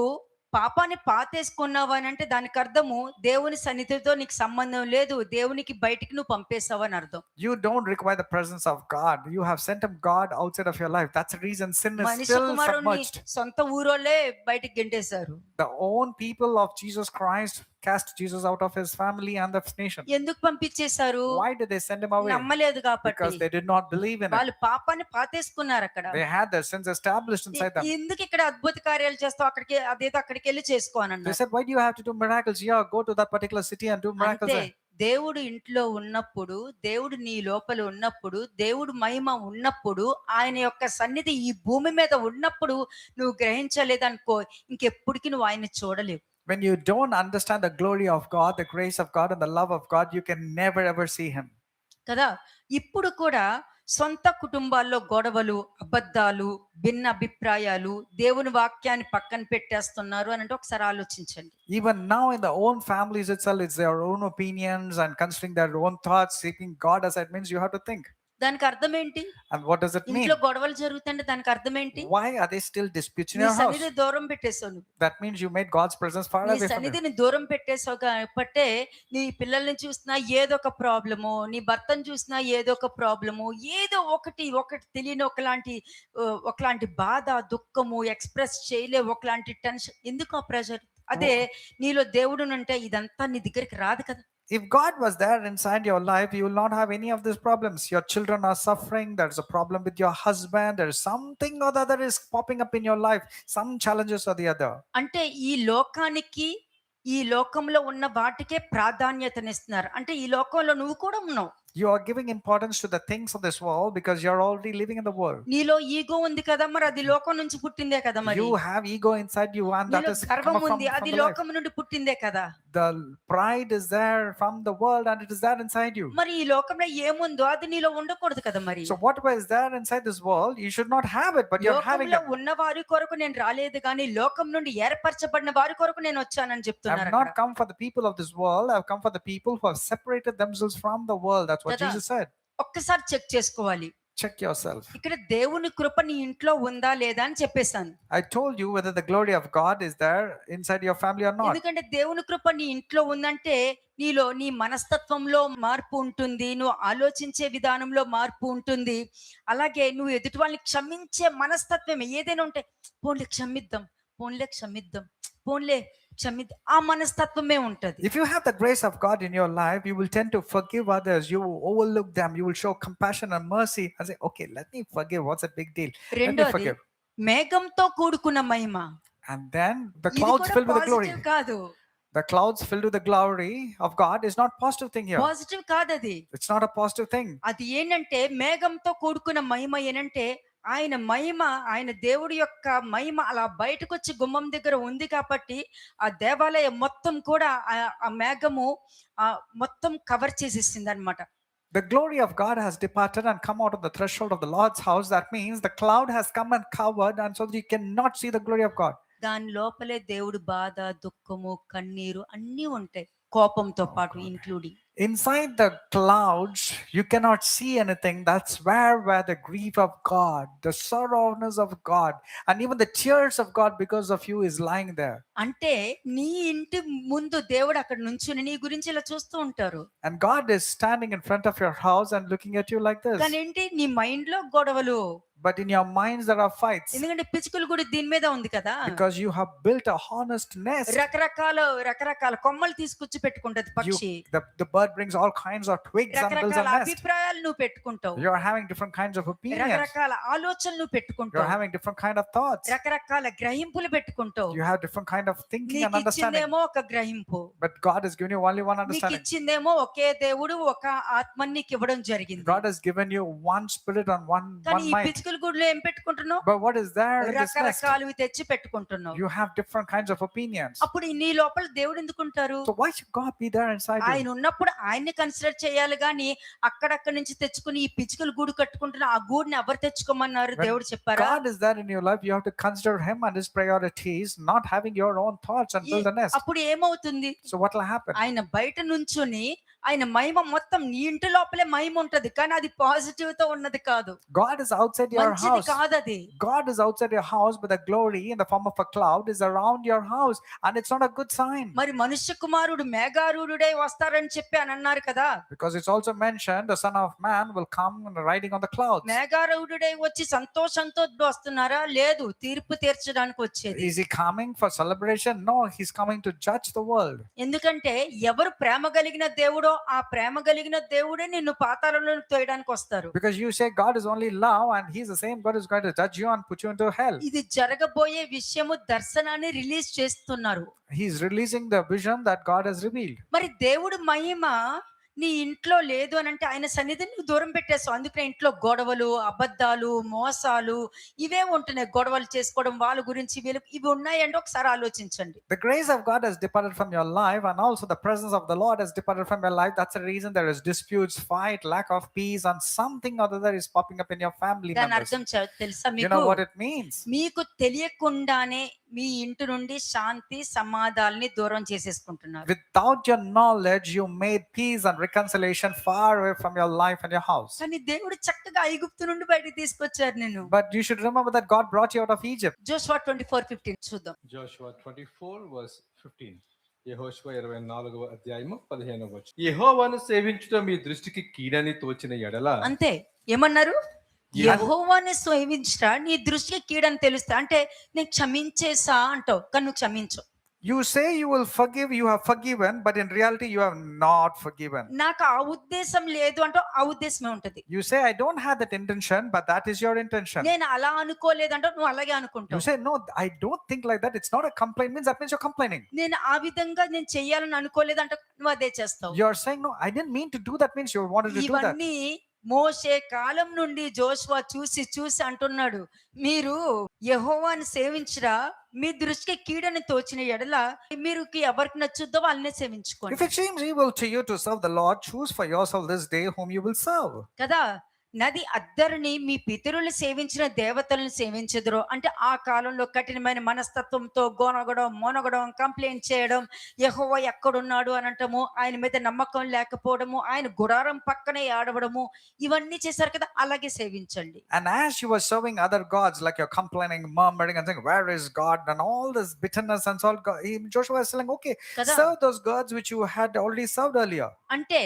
పాపాన్ని పాతేసుకున్నావు అని అంటే దానికి అర్థము దేవుని సన్నిధితో నీకు సంబంధం లేదు, దేవునికి బయటికి నువ్వు పంపేసావు అని అర్థం. You don't require the presence of God. You have sent him God outside of your life. That's the reason sin is మనిషి still కుమారుని submerged. సొంత ఊరోళ్ళే బయటికి గెంటేశారు. The own people of Jesus Christ cast Jesus out of his family and the nation. ఎందుకు పంపించేశారు? Why did they send him away? నమ్మలేదు కాబట్టి. Because they did not believe in it. వాళ్ళు పాపాన్ని పాతేసుకున్నారు అక్కడ. They had their sins established inside them. ఎందుకు ఇక్కడ అద్భుత కార్యాలు చేస్తావు, అక్కడికి అదేదో అక్కడికి వెళ్ళి చేసుకో అని They అన్నారు. said, why do you have to do miracles here? Go to that particular city and do miracles అంతే, there. దేవుడు ఇంట్లో ఉన్నప్పుడు, దేవుడు నీ లోపల ఉన్నప్పుడు, దేవుడు మహిమ ఉన్నప్పుడు, ఆయన యొక్క సన్నిధి ఈ భూమి మీద ఉన్నప్పుడు నువ్వు గ్రహించలేదనుకో ఇంకెప్పటికీ నువ్వు ఆయన చూడలేవు. When you don't understand the glory of God, the grace of God, and the love of God, you can never ever see him. కదా. ఇప్పుడు కూడా సొంత కుటుంబాల్లో గొడవలు, అబద్ధాలు, భిన్న అభిప్రాయాలు, దేవుని వాక్యాన్ని పక్కన పెట్టేస్తున్నారు అని అంటే ఒకసారి ఆలోచించండి. Even now in the own families itself, it's their own opinions and considering their own thoughts, seeking God aside means you have to think. దానికి అర్థం ఏంటి? And what does it mean? ఇంట్లో గొడవలు జరుగుతుంటే దానికి అర్థం ఏంటి? Why are they still disputes in నీ your house? సన్నిధి దూరం పెట్టేసావు నువ్వు. That means you made God's presence far నీ away from you. సన్నిధిని దూరం పెట్టేసావు కాబట్టే నీ పిల్లల్ని చూసినా ఏదో ఒక ప్రాబ్లము, నీ భర్తను చూసినా ఏదో ఒక ప్రాబ్లము, ఏదో ఒకటి తెలియని ఒకలాంటి బాధ, దుఃఖము ఎక్స్ప్రెస్ చేయలే, ఒకలాంటి టెన్షన్. ఎందుకు ఆ ప్రెషర్? అదే నీలో దేవుడు ఉంటే ఇదంతా నీ దగ్గరికి రాదు కదా. If God was there inside your life, you will not have any of these problems. Your children are suffering. There's a problem with your husband. There is something or the other is popping up in your life. Some challenges or the other. అంటే ఈ లోకానికి, ఈ లోకంలో ఉన్న వాటికే ప్రాధాన్యతనిస్తున్నారు. అంటే ఈ లోకంలో నువ్వు కూడా ఉన్నావు. You are giving importance to the things of this world because you're already living in the world. నీలో ఈగో ఉంది కదా, మరి అది లోకం నుంచి పుట్టిందే కదా. మరి You have ego inside you, and that నీలో is గర్వం come from ఉంది, అది the life. లోకం నుండి పుట్టిందే కదా. The pride is there from the world, and it is there inside you. మరి ఈ లోకంలో ఏముందో అది నీలో ఉండకూడదు కదా. మరి So whatever is there inside this world, you should not have it, but you're having లోకంలో it. ఉన్న వారి కొరకు నేను రాలేదు కానీ లోకం నుండి ఏర్పరచబడిన వారి కొరకు నేను వచ్చానని I've చెప్తున్నారు not అక్కడ. come for the people of this world. I've come for the people who have separated themselves from the world. That's what Kada. Jesus said. ఒక్కసారి చెక్ చేసుకోవాలి. check yourself. ఇక్కడ దేవుని కృప నీ ఇంట్లో ఉందా లేదా అని చెప్పేశాను. I told you whether the glory of God is there inside your family or not. ఎందుకంటే దేవుని కృప నీ ఇంట్లో ఉందంటే నీలో నీ మనస్తత్వంలో మార్పు ఉంటుంది, నువ్వు ఆలోచించే విధానంలో మార్పు ఉంటుంది, అలాగే నువ్వు ఎదుటి వాళ్ళని క్షమించే మనస్తత్వం ఏదైనా ఉంటే పోన్లే క్షమిద్దాం, పోన్లే క్షమిద్దాం, పోన్లే క్షమిద్దాం, ఆ మనస్తత్వమే ఉంటది. If you have the grace of God in your life, you will tend to forgive others. You will overlook them. You will show compassion and mercy and say, okay, let me forgive. What's a big deal? Let me రెండోది forgive. మేఘంతో కూడుకున్న మహిమ. And then the ఇది clouds కూడా filled with the glory. Positive కాదు, The clouds filled with the glory of God is not positive thing here. Positive కాదు అది. It's not a positive thing. అది ఏంటంటే మేఘంతో కూడుకున్న మహిమ ఏనంటే ఆయన మహిమ, ఆయన దేవుడి యొక్క మహిమ అలా బయటకు వచ్చి గుమ్మం దగ్గర ఉంది కాబట్టి ఆ దేవాలయం మొత్తం కూడా ఆ మేఘము మొత్తం కవర్ చేసేసింది అనమాట. The glory of God has departed and come out of the threshold of the Lord's house. That means the cloud has come and covered, and so that you cannot see the glory of God. దాని లోపలే దేవుడు బాధ, దుఃఖము, కన్నీరు అన్నీ ఉంటాయి, కోపంతో పాటు including. Inside the clouds, you cannot see anything. That's where the grief of God, the sorrowness of God, and even the tears of God because of you is lying there. అంటే నీ ఇంటి ముందు దేవుడు అక్కడ నుంచుని నీ గురించి ఇలా చూస్తూ ఉంటారు. And God is standing in front of your house and looking at you like this. కానీ ఏంటి, నీ మైండ్ లో గొడవలు. But in your minds there are fights. ఎందుకంటే పిచ్చుకలు కూడా దీని మీద ఉంది కదా. Because you have built a honest nest. రకరకాల కొమ్మలు తీసుకొచ్చి పెట్టుకుంటది పక్షి. The bird brings all kinds of twigs and builds a రకరకాల nest. అభిప్రాయాలు నువ్వు పెట్టుకుంటావు. You are having different kinds of opinions. రకరకాల ఆలోచనలు You are పెట్టుకుంటావు. having different kind of thoughts. రకరకాల గ్రహింపులు పెట్టుకుంటావు. You have different kind of thinking and నీకు understanding. ఇచ్చిందేమో ఒక గ్రహింపు, But God has given you only one నీకు understanding. ఇచ్చిందేమో ఒకే దేవుడు ఒక ఆత్మని నీకు ఇవ్వడం జరిగింది. God has given you one spirit and one కానీ ఈ mind. పిచ్చుకల గుడిలో ఏం పెట్టుకుంటున్నావు? But what is there in this nest? రకరకాలవి తెచ్చి పెట్టుకుంటున్నావు. You have different kinds of opinions. అప్పుడు నీ లోపల దేవుడు ఎందుకుంటారు? So why should God be there inside ఆయన you? ఉన్నప్పుడు ఆయన్ని కన్సిడర్ చేయాలి గాని అక్కడక్కడి నుంచి తెచ్చుకుని ఈ పిచ్చుకలు గూడు కట్టుకుంటున్న ఆ గూడుని ఎవరు తెచ్చుకోమన్నారు? When దేవుడు చెప్పారా? God is there in your life, you have to consider Him and His priorities, not having your own thoughts and build a nest. అప్పుడు ఏమవుతుంది? So what will happen? ఆయన బయట నుంచుని ఆయన మహిమ మొత్తం నీ ఇంటి లోపలే మహిమ ఉంటది, కానీ అది పాజిటివ్ తో ఉన్నది కాదు. God is outside your మంచిది house. కాదు అది. God is outside your house, but the glory in the form of a cloud is around your house, and it's not a good sign. మరి మనుష్య కుమారుడు మేఘారూఢుడై వస్తారని చెప్పి అని అన్నారు కదా. Because it's also mentioned the Son of Man will come riding on the clouds. మేఘారూఢుడై వచ్చి సంతోషంతో వస్తున్నారా? లేదు, తీర్పు తీర్చడానికి వచ్చేది. Is He coming for celebration? No, He's coming to judge the world. ఎందుకంటే ఎవరు ప్రేమ కలిగిన దేవుడో ఆ ప్రేమ కలిగిన దేవుడే నిన్ను పాతాళంలో తోయడానికి వస్తారు. Because you say God is only love, and He's the same God who's going to judge you and put you into hell. ఇది జరగబోయే విషయము దర్శనాన్ని రిలీజ్ చేస్తున్నారు. He's releasing the vision that God has revealed. మరి దేవుడు మహిమ నీ ఇంట్లో లేదు అని అంటే ఆయన సన్నిధిని నువ్వు దూరం పెట్టేస్తావు. అందుకనే ఇంట్లో గొడవలు, అబద్ధాలు, మోసాలు ఇవే ఉంటున్నాయి. గొడవలు చేసుకోవడం, వాళ్ళ గురించి ఇవి ఉన్నాయంటే ఒకసారి ఆలోచించండి. The grace of God has departed from your life, and also the presence of the Lord has departed from your life. That's the reason there is disputes, fight, lack of peace, and something or other is popping up in your family దాని members. అర్థం తెలుసా You మీకు? know what it means? మీకు తెలియకుండానే మీ ఇంటి నుండి శాంతి సమాధానాన్ని దూరం చేసేసుకుంటున్నారు. Without your knowledge, you made peace and reconciliation far away from your life and your house. కానీ దేవుడు చక్కగా ఐగుప్తు నుండి బయటికి తీసుకొచ్చారు నిన్ను. But you should remember that God brought you out of Egypt. Joshua 24:15 చూద్దాం. జోషువా 24:15. యెహోషువ 24వ అధ్యాయము 15వ వచనం. యెహోవాను సేవించుట మీ దృష్టికి కీడని తోచిన ఎడల. అంతే, ఏమన్నారు? యెహోవాని సేవించుట నీ దృష్టికి కీడని తెలుస్తా అంటే నేను క్షమించేసా అంటావు, కానీ నువ్వు క్షమించవు. You say you will forgive, you have forgiven, but in reality you have not forgiven. నాకు ఆ ఉద్దేశం లేదు అంటావు, ఆ ఉద్దేశమే ఉంటది. You say I don't have that intention, but that is your intention. నేను అలా అనుకోలేదంటావు, నువ్వు అలాగే You అనుకుంటావు. say no, I don't think like that. It's not a complaint, means that means you're complaining. నేను ఆ విధంగా నేను చెయ్యాలని అనుకోలేదంటే నువ్వు అదే చేస్తావు. You're saying no, I didn't mean to do that, means you wanted to do that. ఇవన్నీ మోషే కాలం నుండి జోషువా చూసి అంటున్నాడు, మీరు యెహోవాని సేవించరా, మీ దృష్టికి కీడని తోచిన ఎడల మీరు ఎవరికి నచ్చుద్దో వాళ్ళనే సేవించుకోండి. If it seems evil to you to serve the Lord, choose for yourself this day whom you will serve. కదా, నది అద్దరిని మీ పితరులు సేవించిన దేవతలను సేవించెదరో. అంటే ఆ కాలంలో కఠినమైన మనస్తత్వంతో గొనగడం, మొనగడం, కంప్లైంట్ చేయడం, యెహోవా ఎక్కడున్నాడు అనంటము, ఆయన మీద నమ్మకం లేకపోవడము, ఆయన గుడారం పక్కనే ఏడవడము, ఇవన్నీ చేశారు కదా! అలాగే సేవించండి. And as you were serving other gods, like you're complaining, murmuring, and saying, "Where is God?" and all this bitterness and so on, Joshua is telling, "Okay, కదా! serve those gods which you had already served earlier. అంటే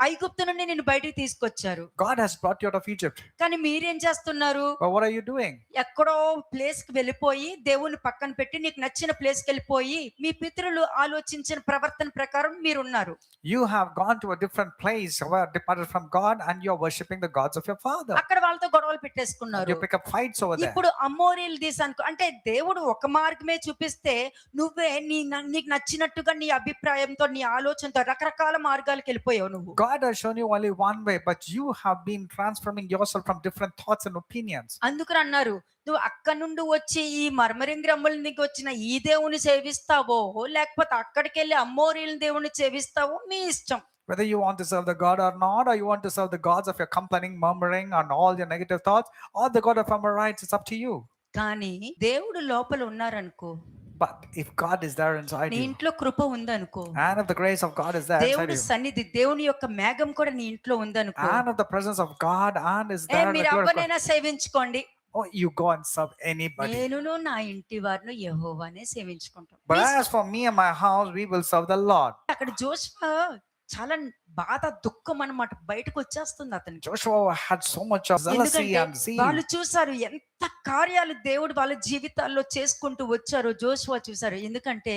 ఐగుప్తు నుండి నిన్ను బయటికి తీసుకొచ్చారు. God has brought you out of Egypt. కానీ మీరేం చేస్తున్నారు? But what are you doing? ఎక్కడో ప్లేస్‌కి వెళ్ళిపోయి, దేవుణ్ణి పక్కన పెట్టి, నీకు నచ్చిన ప్లేస్‌కెళ్ళిపోయి, మీ పితరులు ఆలోచించిన ప్రవర్తన ప్రకారం మీరున్నారు. You have gone to a different place, departed from God, and you're worshiping the gods of your father. అక్కడ వాళ్ళతో గొడవలు పెట్టేసుకున్నారు. You pick up fights over there. ఇప్పుడు అమోరీల దేశానికి, అంటే దేవుడు ఒక మార్గమే చూపిస్తే, నువ్వే నీకు నచ్చినట్టుగా నీ అభిప్రాయంతో, నీ ఆలోచనతో రకరకాల మార్గాలకు వెళ్ళిపోయావు నువ్వు. God has shown you only one way, but you have been transforming yourself from different thoughts and opinions. అందుకని అన్నారు, నువ్వు అక్కడి నుండి వచ్చి ఈ మర్మరింగ్ రమ్ములకి వచ్చిన ఈ దేవుని సేవిస్తావో, లేకపోతే అక్కడికి వెళ్ళి అమ్మోరీల దేవుని సేవిస్తావో మీ ఇష్టం. Whether you want to serve the God or not, or you want to serve the gods of your complaining, murmuring, and all your negative thoughts, or the God of Amorites, it's up to you. కానీ దేవుడు లోపల ఉన్నారనుకో, But if God is there inside నీ you, ఇంట్లో కృప ఉందనుకో, and if the grace of God is there inside దేవుడి you, సన్నిధి, దేవుని యొక్క మేఘం కూడా నీ ఇంట్లో ఉందనుకో, and if the presence of God and is A there, in the మీరు glory of God, అవ్వనైనా సేవించుకోండి, oh, you go and serve anybody. నేనును నా ఇంటి వారిని యెహోవానే సేవించుకుంటాం. But as for me and my house, we will serve the Lord. అక్కడ జోషువ చాలా బాధ, దుఃఖం అన్నమాట బయటకు వచ్చేస్తుంది అతనికి. Joshua had so much of jealousy ఎందుకంటే and zeal. వాళ్ళు చూసారు ఎంత కార్యాలు దేవుడు వాళ్ళ జీవితాల్లో చేసుకుంటూ వచ్చారో. జోషువ చూసారు, ఎందుకంటే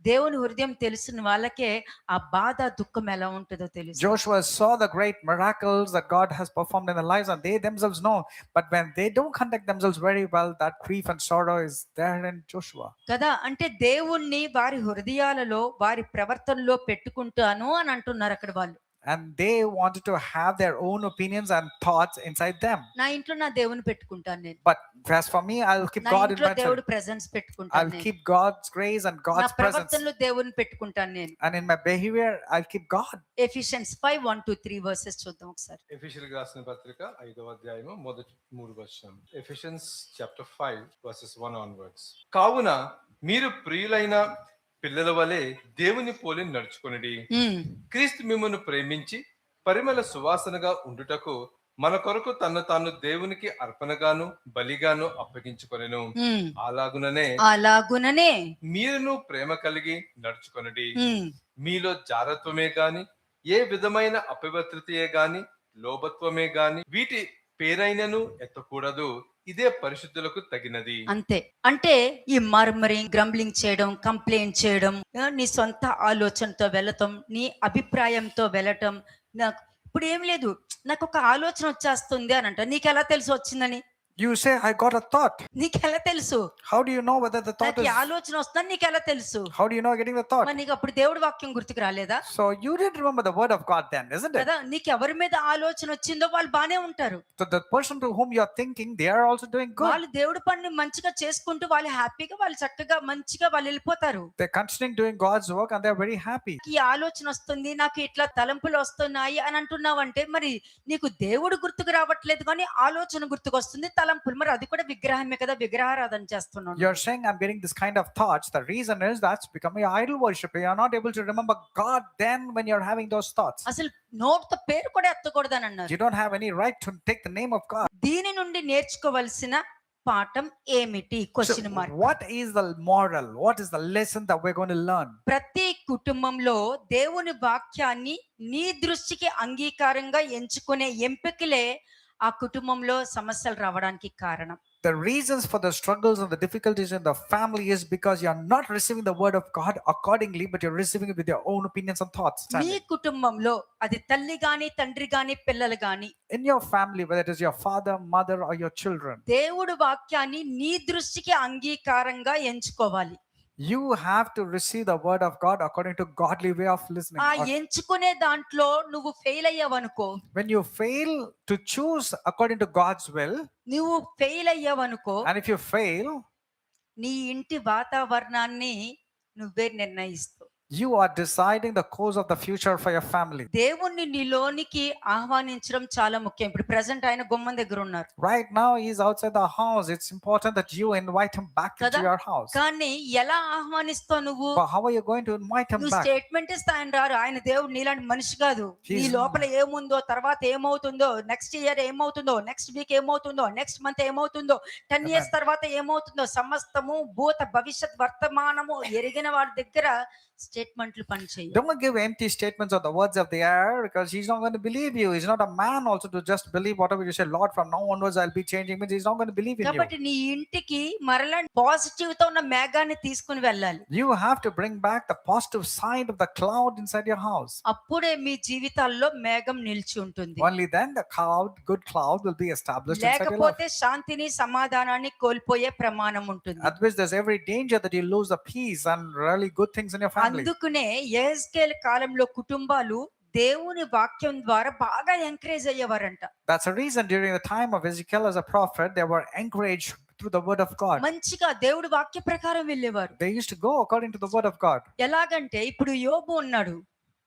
దేవుని హృదయం తెలిసిన వాళ్ళకే ఆ బాధ, దుఃఖం ఎలా ఉంటుందో తెలుసు. Joshua saw the great miracles that God has performed in their lives, and they themselves know. But when they don't conduct themselves very well, that grief and sorrow is there in Joshua. కదా, అంటే దేవుణ్ణి వారి హృదయాలలో, వారి ప్రవర్తనలో పెట్టుకుంటాను అని అంటున్నారు అక్కడ వాళ్ళు. And they wanted to have their own opinions and thoughts inside them. నా ఇంట్లో నా దేవుని పెట్టుకుంటాను నేను. But as for me, I'll keep నా God in ఇంట్లో my దేవుడి life. ప్రెజెన్స్ పెట్టుకుంటాను I'll నేను. keep God's grace and నా God's presence. ప్రవర్తనలో దేవుని పెట్టుకుంటాను నేను. And in my behavior, I'll keep God. Ephesians 5:1-3 verses చూద్దాం ఒకసారి. ఎఫెసీయులకు రాసిన పత్రిక 5వ అధ్యాయము మొదటి 3 వచనం. Ephesians chapter 5 versus 1 onwards. కావున మీరు ప్రియులైన పిల్లల వలె దేవుని పోలి నడుచుకొనిడి. క్రీస్తు మిమ్మును ప్రేమించి పరిమళ సువాసనగా ఉండుటకు మన కొరకు తను తాను దేవునికి అర్పణగాను బలిగాను అప్పగించుకొనెను. అలాగుననే మీరును ప్రేమ కలిగి నడుచుకొనడి. మీలో జారత్వమే గాని, ఏ విధమైన అపవిత్రతయే గాని, లోభత్వమే గాని వీటి పేరైనను ఎత్తకూడదు. ఇదే పరిశుద్ధులకు తగినది. అంతే. అంటే ఈ మర్మరింగ్, గ్రంబ్లింగ్ చేయడం, కంప్లైంట్ చేయడం, నీ సొంత ఆలోచనతో వెళ్ళటం, నీ అభిప్రాయంతో వెళ్ళటం, నాకు ఇప్పుడు ఏం లేదు, నాకు ఒక ఆలోచన వచ్చేస్తుంది అని అంట. నీకు ఎలా తెలుసు వచ్చిందని? You say, I got a thought. నీకు ఎలా తెలుసు? How do you know whether the thought నాకు ఈ is? ఆలోచన వస్తుందని నీకు ఎలా తెలుసు? How do you know getting the thought? మరి నీకు అప్పుడు దేవుడి వాక్యం గుర్తుకు రాలేదా? So you didn't remember the word of God then, isn't it? కదా, నీకు ఎవరి మీద ఆలోచన వచ్చిందో వాళ్ళు బానే ఉంటారు. So the person to whom you are thinking, they are also doing good. వాళ్ళు దేవుడి పని మంచిగా చేసుకుంటూ, వాళ్ళు హ్యాపీగా, వాళ్ళు చక్కగా మంచిగా వాళ్ళు వెళ్ళిపోతారు. They're continuing doing God's work and they're very happy. ఈ ఆలోచన వస్తుంది, నాకు ఇట్లా తలంపులు వస్తున్నాయి అని అంటున్నావంటే, మరి నీకు దేవుడు గుర్తుకు రావట్లేదు కానీ ఆలోచన గుర్తుకు వస్తుంది, తలంపులు. మరి అది కూడా విగ్రహమే కదా, విగ్రహారాధన చేస్తున్నాను. You're saying I'm getting this kind of thoughts. The reason is that's becoming an idol worship. You're not able to remember God then when you're having those thoughts. అసలు నోటితో పేరు కూడా ఎత్తకూడదని అన్నారు. You don't have any right to take the name of God. దీని నుండి నేర్చుకోవలసిన పాఠం ఏమిటి? So question mark. what is the moral? What is the lesson that we're going to learn? ప్రతి కుటుంబంలో దేవుని వాక్యాన్ని నీ దృష్టికి అంగీకారంగా ఎంచుకునే ఎంపికలే ఆ కుటుంబంలో సమస్యలు రావడానికి కారణం. The reasons for the struggles and the difficulties in the family is because you're not receiving the word of God accordingly, but you're receiving it with your own opinions and thoughts. మీ కుటుంబంలో అది తల్లి గాని, తండ్రి గాని, పిల్లలు గాని, In your family, whether it is your father, mother, or your children, దేవుడు వాక్యాన్ని నీ దృష్టికి అంగీకారంగా ఎంచుకోవాలి. you have to receive the word of God according to godly way of listening. ఆ ఎంచుకునే దాంట్లో నువ్వు fail అయ్యావనుకో, When you fail to choose according to God's will, నువ్వు fail అయ్యావనుకో, and if you fail, నీ ఇంటి వాతావరణాన్ని నువ్వే నిర్ణయిస్తావు. You are deciding the course of the future for your family. దేవుణ్ణి నీలోనికి ఆహ్వానించడం చాలా ముఖ్యం. ఇప్పుడు ప్రెజెంట్ ఆయన గుమ్మం దగ్గర ఉన్నారు Right now, he's outside the house. It's important that you invite him back into కదా. your house. కానీ ఎలా ఆహ్వానిస్తావు నువ్వు? But how are you going to invite him నువ్వు back? స్టేట్మెంట్ ఇస్తే ఆయన రారు. ఆయన దేవుడు నీలాంటి మనిషి కాదు. నీ He's- లోపల ఏముందో, తర్వాత ఏమవుతుందో, నెక్స్ట్ ఇయర్ ఏమవుతుందో, నెక్స్ట్ వీక్ ఏమవుతుందో, నెక్స్ట్ మంత్ ఏమవుతుందో, 10 years తర్వాత ఏమవుతుందో, సమస్తము భూత భవిష్యత్ వర్తమానము ఎరిగిన వాడి దగ్గర స్టేట్మెంట్లు పనిచేయవు. Don't give empty statements or the words of the air, because he's not going to believe you. He's not a man also to just believe whatever you say. Lord, from now onwards I'll be changing. Means he's not going to believe in you. కాబట్టి నీ ఇంటికి మరలా positive తో ఉన్న మేఘాన్ని తీసుకుని వెళ్ళాలి. You have to bring back the positive side of the cloud inside your house. అప్పుడే మీ జీవితాల్లో మేఘం నిలిచి ఉంటుంది. Only then the good cloud will be established inside your life. లేకపోతే శాంతిని సమాధానాన్ని కోల్పోయే ప్రమాణం ఉంటుంది. At which there's every danger that you lose the peace and really good things in your family. అందుకనే యెహెజ్కేలు కాలంలో కుటుంబాలు దేవుని వాక్యం ద్వారా బాగా encourage అయ్యేవారంట. That's a reason during the time of Ezekiel as a prophet, they were encouraged through the word of God. మంచిగా దేవుడి వాక్య ప్రకారం వెళ్ళేవారు. They used to go according to the word of God. ఎలాగంటే ఇప్పుడు యోబు ఉన్నాడు.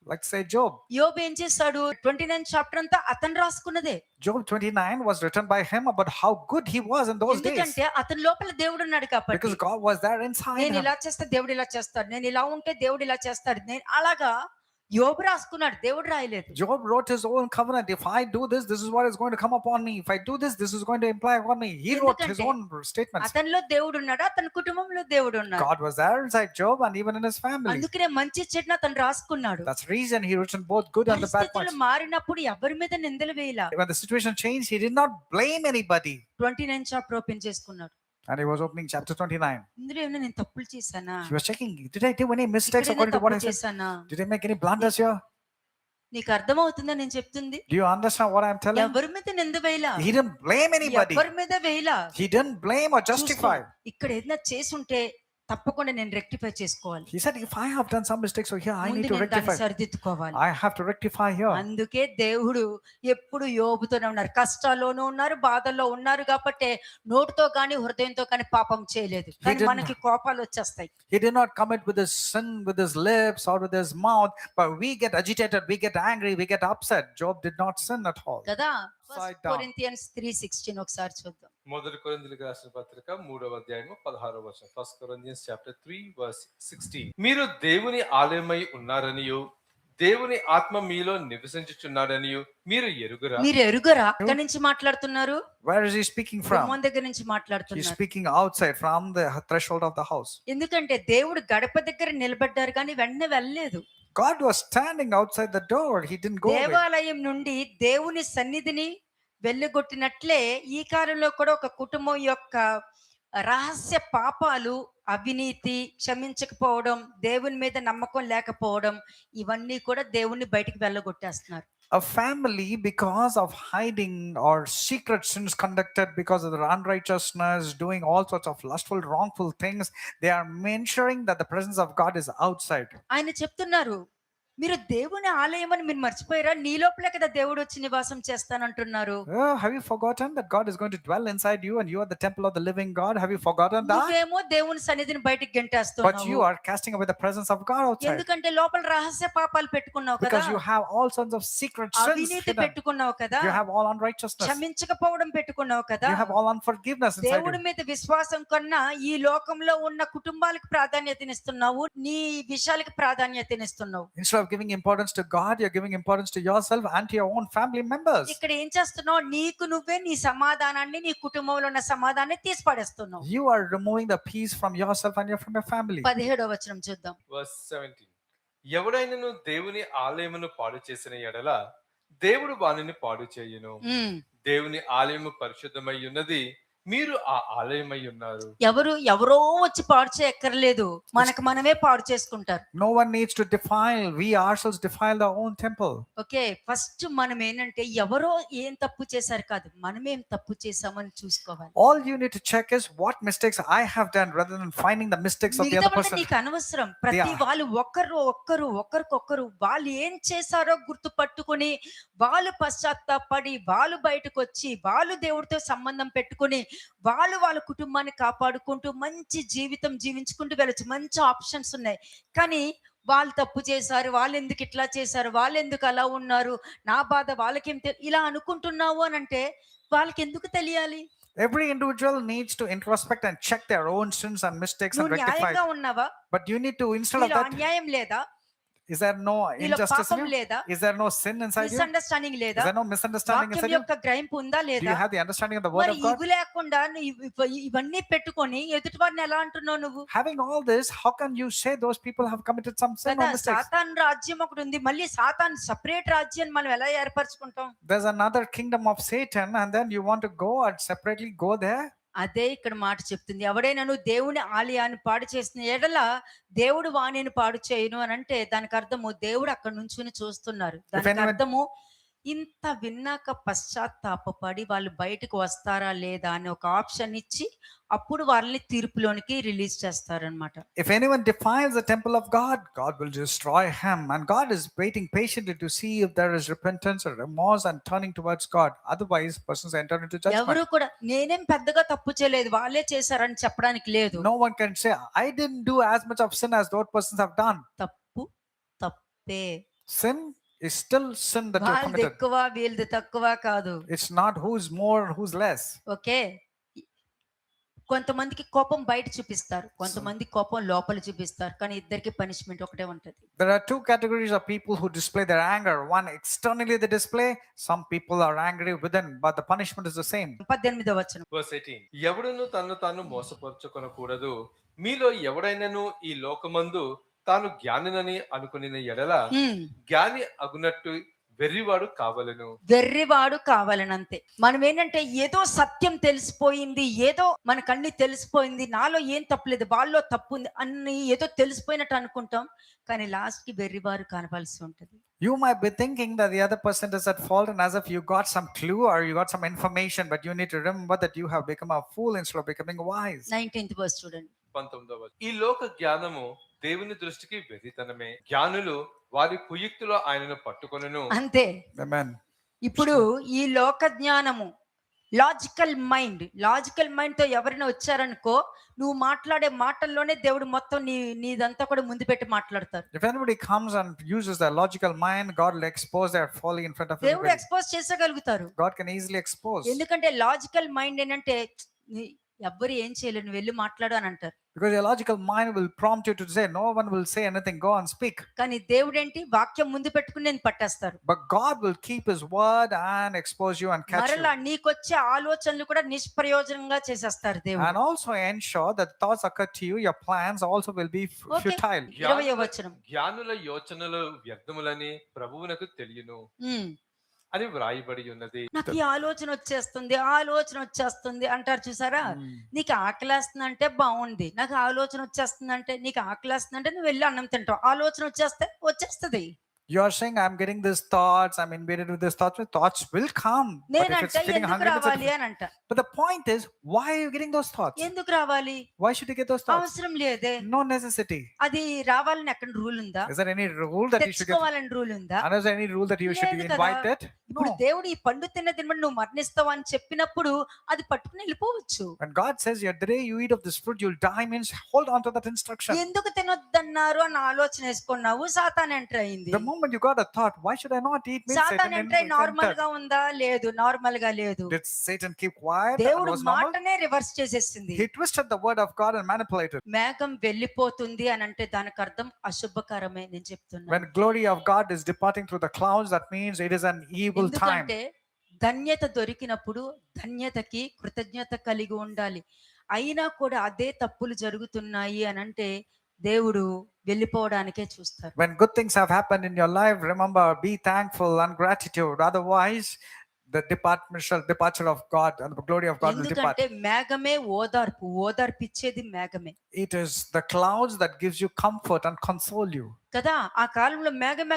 Let's say Job. యోబు ఏం చేశాడు? 29 చాప్టర్ అంతా అతను రాసుకున్నదే. Job 29 was written by him about how good he was in those days. ఎందుకంటే అతని లోపల దేవుడు ఉన్నాడు కాబట్టి. Because God was there inside నేను him. ఇలా చేస్తే దేవుడు ఇలా చేస్తాడు, నేను ఇలా ఉంటే దేవుడు ఇలా చేస్తాడు, నేను అలాగా యోబు రాసుకున్నాడు, దేవుడు రాయలేదు. Job wrote his own covenant. If I do this, this is what is going to come upon me. If I do this, this is going to imply upon me. He wrote his own statements. అతనిలో దేవుడు ఉన్నాడు, అతని కుటుంబంలో దేవుడు ఉన్నాడు. God was there inside Job and even in his family. అందుకనే మంచి చెడును అతను రాసుకున్నాడు. That's the reason he written both good and the bad పరిస్థితులు points. మారినప్పుడు ఎవరి మీద నిందలు వేయలా. When the situation changed, he did not blame anybody. 29 chapter open చేసుకున్నాడు. And he was opening chapter 29. ఇందులో ఏమైనా నేను తప్పులు చేశానా? He was checking, did I do any mistakes ఇక్కడ according to what I తప్పు said? చేశానా? Did I make any blunders here? నీకు అర్థమవుతుందా నేను చెప్తుంది? Do you understand what I'm telling? ఎవరి మీద నింద వేయలా. He didn't blame anybody. ఎవరి మీద వేయలా. He didn't blame or justify. ఇక్కడ ఏదైనా చేసుంటే తప్పకుండా నేను రెక్టిఫై చేసుకోవాలి. He said, if I have done some mistakes over here, I need ముందు to నేను దాన్ని rectify. సరిదిద్దుకోవాలి. I have to rectify here. అందుకే దేవుడు ఎప్పుడు యోబుతోనే ఉన్నారు. కష్టాల్లోనూ ఉన్నారు, బాధల్లో ఉన్నారు కాబట్టి నోటితో కానీ హృదయంతో కానీ పాపం చేయలేదు. కానీ didn't- మనకి కోపాలు వచ్చేస్తాయి. He did not commit with his sin with his lips or with his mouth, but we get agitated, we get angry, we get upset. Job did not sin at all. కదా. Side down. Corinthians 3:16 ఒకసారి చూద్దాం. మొదటి కొరింథీయులకు రాసిన పత్రిక 3వ అధ్యాయము 16వ వచనం. 1 Corinthians chapter 3 verse 16. మీరు దేవుని ఆలయమై ఉన్నారనియు దేవుని ఆత్మ మీలో నివసించుచున్నాడనియు మీరు ఎరుగురా. మీరు ఎరుగరా? ఎక్కడి నుంచి మాట్లాడుతున్నారు? Where is he speaking from? గుమ్మం దగ్గర నుంచి He's మాట్లాడుతున్నారు. speaking outside from the threshold of the house. ఎందుకంటే దేవుడు గడప దగ్గర నిలబడ్డారు కానీ వెంటనే వెళ్ళలేదు. God was standing outside the door. He didn't go away. దేవాలయం నుండి దేవుని సన్నిధిని వెళ్ళగొట్టినట్లే ఈ కాలంలో కూడా ఒక కుటుంబం యొక్క రహస్య పాపాలు, అవినీతి, క్షమించకపోవడం, దేవుని మీద నమ్మకం లేకపోవడం, ఇవన్నీ కూడా దేవుణ్ణి బయటికి వెళ్ళగొట్టేస్తున్నారు. A family, because of hiding or secret sins conducted because of their unrighteousness, doing all sorts of lustful, wrongful things, they are ensuring that the presence of God is outside. ఆయన చెప్తున్నారు, మీరు దేవుని ఆలయం అని మీరు మర్చిపోయారా? నీ లోపలే కదా దేవుడు వచ్చి నివాసం చేస్తానంటున్నారు. Oh, have you forgotten that God is going to dwell inside you and you are the temple of the living God? Have you forgotten that? నువ్వేమో దేవుని సన్నిధిని బయటికి But గెంటేస్తున్నావు. you are casting away the presence of God outside. ఎందుకంటే లోపల రహస్య పాపాలు పెట్టుకున్నావు కదా, Because you have all sorts of secret sins అవినీతి hidden. పెట్టుకున్నావు కదా, You have all unrighteousness. క్షమించకపోవడం పెట్టుకున్నావు కదా. You have all unforgiveness inside దేవుడి you. మీద విశ్వాసం కన్నా ఈ లోకంలో ఉన్న కుటుంబాలకు ప్రాధాన్యతనిస్తున్నావు, నీ విషయాలకు ప్రాధాన్యతనిస్తున్నావు. Instead of giving importance to God, you're giving importance to yourself and to your own family members. ఇక్కడ ఏం చేస్తున్నావు? నీకు నువ్వే నీ సమాధానాన్ని, నీ కుటుంబంలో ఉన్న సమాధానాన్ని తీసి పడేస్తున్నావు. You are removing the peace from yourself and from your family. 17వ వచనం చూద్దాం. verse 17. ఎవడైనను దేవుని ఆలయమును పాడు చేసిన ఎడల దేవుడు వానిని పాడు చేయును. ఉమ్. దేవుని ఆలయము పరిశుద్ధమై ఉన్నది, మీరు ఆ ఆలయమై ఉన్నారు. ఎవరో వచ్చి పాడు చేయక్కర్లేదు, మనకు మనమే పాడు చేసుకుంటారు. No one needs to defile. We ourselves defile our own temple. Okay, first మనం ఏంటంటే ఎవరో ఏం తప్పు చేశారు కాదు, మనమేం తప్పు చేసామని చూసుకోవాలి. All you need to check is what mistakes I have done rather than finding the mistakes of the other మిగతా person. నీకు అనవసరం. ప్రతి Yeah. వాళ్ళు ఒకరికొకరు వాళ్ళు ఏం చేశారో గుర్తు పట్టుకుని, వాళ్ళు పశ్చాత్తాపడి, వాళ్ళు బయటకు వచ్చి, వాళ్ళు దేవుడితో సంబంధం పెట్టుకుని, వాళ్ళ కుటుంబాన్ని కాపాడుకుంటూ మంచి జీవితం జీవించుకుంటూ వెళ్ళొచ్చు. మంచి ఆప్షన్స్ ఉన్నాయి. కానీ వాళ్ళు తప్పు చేశారు, వాళ్ళెందుకు ఇట్లా చేశారు, వాళ్ళెందుకు అలా ఉన్నారు, నా బాధ వాళ్ళకేం ఇలా అనుకుంటున్నావు అనంటే వాళ్ళకెందుకు తెలియాలి? Every individual needs to introspect and check their own sins and mistakes and నువ్వు rectify. న్యాయంగా ఉన్నావా? But you need to, instead of నీలో that, అన్యాయం లేదా? is there no నీలో injustice in పాపం you? లేదా? Is there no sin inside you? Misunderstanding Is లేదా? there no misunderstanding వాక్యం inside you? యొక్క గ్రహింపు ఉందా Do you లేదా? have the understanding of the word మరి of God? ఇవి లేకుండా ఇవన్నీ పెట్టుకొని ఎదుటి వారిని ఎలా అంటున్నావు నువ్వు? Having all this, how can you say those people have committed some sin కదా or mistakes? సాతాను రాజ్యం ఒకటి ఉంది. మళ్ళీ సాతాను సెపరేట్ రాజ్యాన్ని మనం ఎలా ఏర్పరచుకుంటాం? There's another kingdom of Satan, and then you want to go and separately go there? అదే ఇక్కడ మాట చెప్తుంది. ఎవడైనాను దేవుని ఆలయాన్ని పాడు చేసిన ఎడల దేవుడు వాణిని పాడు చేయును అని అంటే దానికి అర్థము దేవుడు అక్కడ నుంచుని చూస్తున్నారు. దానికి anyone- అర్థము ఇంత విన్నాక పశ్చాత్తాపపడి వాళ్ళు బయటకు వస్తారా లేదా అని ఒక ఆప్షన్ ఇచ్చి అప్పుడు వాళ్ళని తీర్పులోనికి రిలీజ్ చేస్తారనమాట. If anyone defiles the temple of God, God will destroy him. And God is waiting patiently to see if there is repentance or remorse and turning towards God. Otherwise, persons enter into judgment. ఎవరు కూడా నేనేం పెద్దగా తప్పు చేయలేదు వాళ్ళే చేశారని చెప్పడానికి లేదు. No one can say, I didn't do as much of sin as those persons have done. తప్పు తప్పే. Sin is still sin that you have వాళ్ళది committed. ఎక్కువ వీళ్ళది తక్కువ కాదు. It's not who's more, who's less. Okay. కొంతమందికి కోపం బయట చూపిస్తారు, కొంతమంది కోపం లోపల చూపిస్తారు, కానీ ఇద్దరికి పనిష్మెంట్ ఒకటే ఉంటది. There are two categories of people who display their anger. One, externally they display. Some people are angry within, but the punishment is the same. 18వ వచనం. Verse 18. ఎవడును తన్ను తాను మోసపరుచుకొనకూడదు. మీలో ఎవడైనను ఈ లోకమందు తాను జ్ఞానినని అనుకుని ఎడల జ్ఞాని అగునట్టు వెర్రివాడు కావలెను. వెర్రివాడు కావాలనంతే. మనం ఏంటంటే ఏదో సత్యం తెలిసిపోయింది, ఏదో మనకు అన్ని తెలిసిపోయింది, నాలో ఏం తప్పులేదు వాళ్ళలో తప్పు ఉంది అన్ని ఏదో తెలిసిపోయినట్టు అనుకుంటాం, కానీ లాస్ట్ కి వెర్రివారు కనపాల్సి ఉంటది. You might be thinking that the other person is at fault, and as if you got some clue or you got some information, but you need to remember that you have become a fool instead of becoming wise. 19th verse చూడండి. 19వ. ఈ లోక జ్ఞానము దేవుని దృష్టికి వెర్రితనమే. జ్ఞానులు వారి కుయుక్తిలో ఆయనను పట్టుకొనును. అంతే. Amen. ఇప్పుడు ఈ లోక జ్ఞానము లాజికల్ మైండ్ తో ఎవరైనా వచ్చారనుకో, నువ్వు మాట్లాడే మాటల్లోనే దేవుడు మొత్తం నీదంతా కూడా ముందు పెట్టి మాట్లాడతారు. If anybody comes and uses their logical mind, God will expose their folly in front of దేవుడు everybody. ఎక్స్పోజ్ చేసగలుగుతారు. God can easily expose. ఎందుకంటే లాజికల్ మైండ్ ఏంటంటే ఎవ్వరు ఏం చేయలేరు, నువ్వు వెళ్ళి మాట్లాడు అని అంటారు. Because your logical mind will prompt you to say, no one will say anything, go and speak. కానీ దేవుడు ఏంటి వాక్యం ముందు పెట్టుకుని నేను పట్టేస్తారు. But God will keep his word and expose you and catch you. మరలా నీకొచ్చే ఆలోచనలు కూడా నిష్ప్రయోజనంగా చేసేస్తారు దేవుడు. And also ensure that thoughts occur to you, your plans also will be futile. 20వ వచనం. జ్ఞానుల యోచనలు వ్యర్థములని ప్రభువునకు తెలియను అని వ్రాయబడి ఉన్నది. నాకు ఈ ఆలోచన వచ్చేస్తుంది అంటారు చూసారా. నీకు ఆకలేస్తుంది అంటే బాగుంది, నాకు ఆలోచన వచ్చేస్తుంది అంటే నీకు ఆకలేస్తుంది అంటే నువ్వు వెళ్ళి అన్నం తింటావు. ఆలోచన వచ్చేస్తుంది. You are saying, I'm getting these thoughts, I'm invaded with these thoughts. Thoughts will come. But if it's feeling hungry, రావాలి అని అంట. but the point is, why are you getting those thoughts? ఎందుకు రావాలి? Why should you get those thoughts? అవసరం లేదే. No necessity. అది రావాలని ఎక్కడ రూల్ ఉందా? Is there any rule that you should get? తెచ్చుకోవాలని రూల్ ఉందా? And is there any rule that you should లేదు be కదా. invited? ఇప్పుడు No. దేవుడు ఈ పండు తిన్న తినబడి నువ్వు మరణిస్తావు అని చెప్పినప్పుడు అది పట్టుకుని వెళ్ళిపోవచ్చు. When God says, the day you eat of this fruit, you'll die, means hold on to that instruction. ఎందుకు తినొద్దన్నారు అని ఆలోచన వేసుకున్నావు, సాతాన్ ఎంటర్ అయింది. The moment you got a thought, why should I not eat meat? Satan enter అయి normal గా ఉందా? లేదు, normal గా లేదు. Did Satan keep quiet? And దేవుడు was normal? మాటనే రివర్స్ చేసేసింది. He twisted the word of God and manipulated. మేఘం వెళ్ళిపోతుంది అని అంటే దానికి అర్థం అశుభకరమే. నేను చెప్తున్నా, When glory of God is departing through the clouds, that means it is an evil time. ఎందుకంటే ధన్యత దొరికినప్పుడు ధన్యతకి కృతజ్ఞత కలిగి ఉండాలి. అయినా కూడా అదే తప్పులు జరుగుతున్నాయి అని అంటే దేవుడు వెళ్ళిపోవడానికే చూస్తారు. When good things have happened in your life, remember, be thankful and gratitude. Otherwise, the departure of God and the glory of God will depart. ఎందుకంటే మేఘమే ఓదార్పు ఇచ్చేది మేఘమే It is the clouds that gives you comfort and console you. కదా. ఆ కాలంలో మేఘం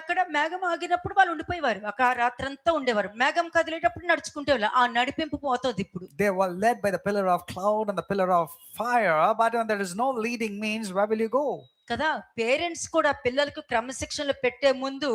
ఆగినప్పుడు వాళ్ళు ఉండిపోయేవారు, ఆ రాత్రంతా ఉండేవారు. మేఘం కదిలేటప్పుడు నడుచుకుంటే ఆ నడిపింపు పోతుంది. ఇప్పుడు They were led by the pillar of cloud and the pillar of fire, but when there is no leading means, where will you go? కదా. పేరెంట్స్ కూడా పిల్లలకు క్రమశిక్షణలు పెట్టే ముందు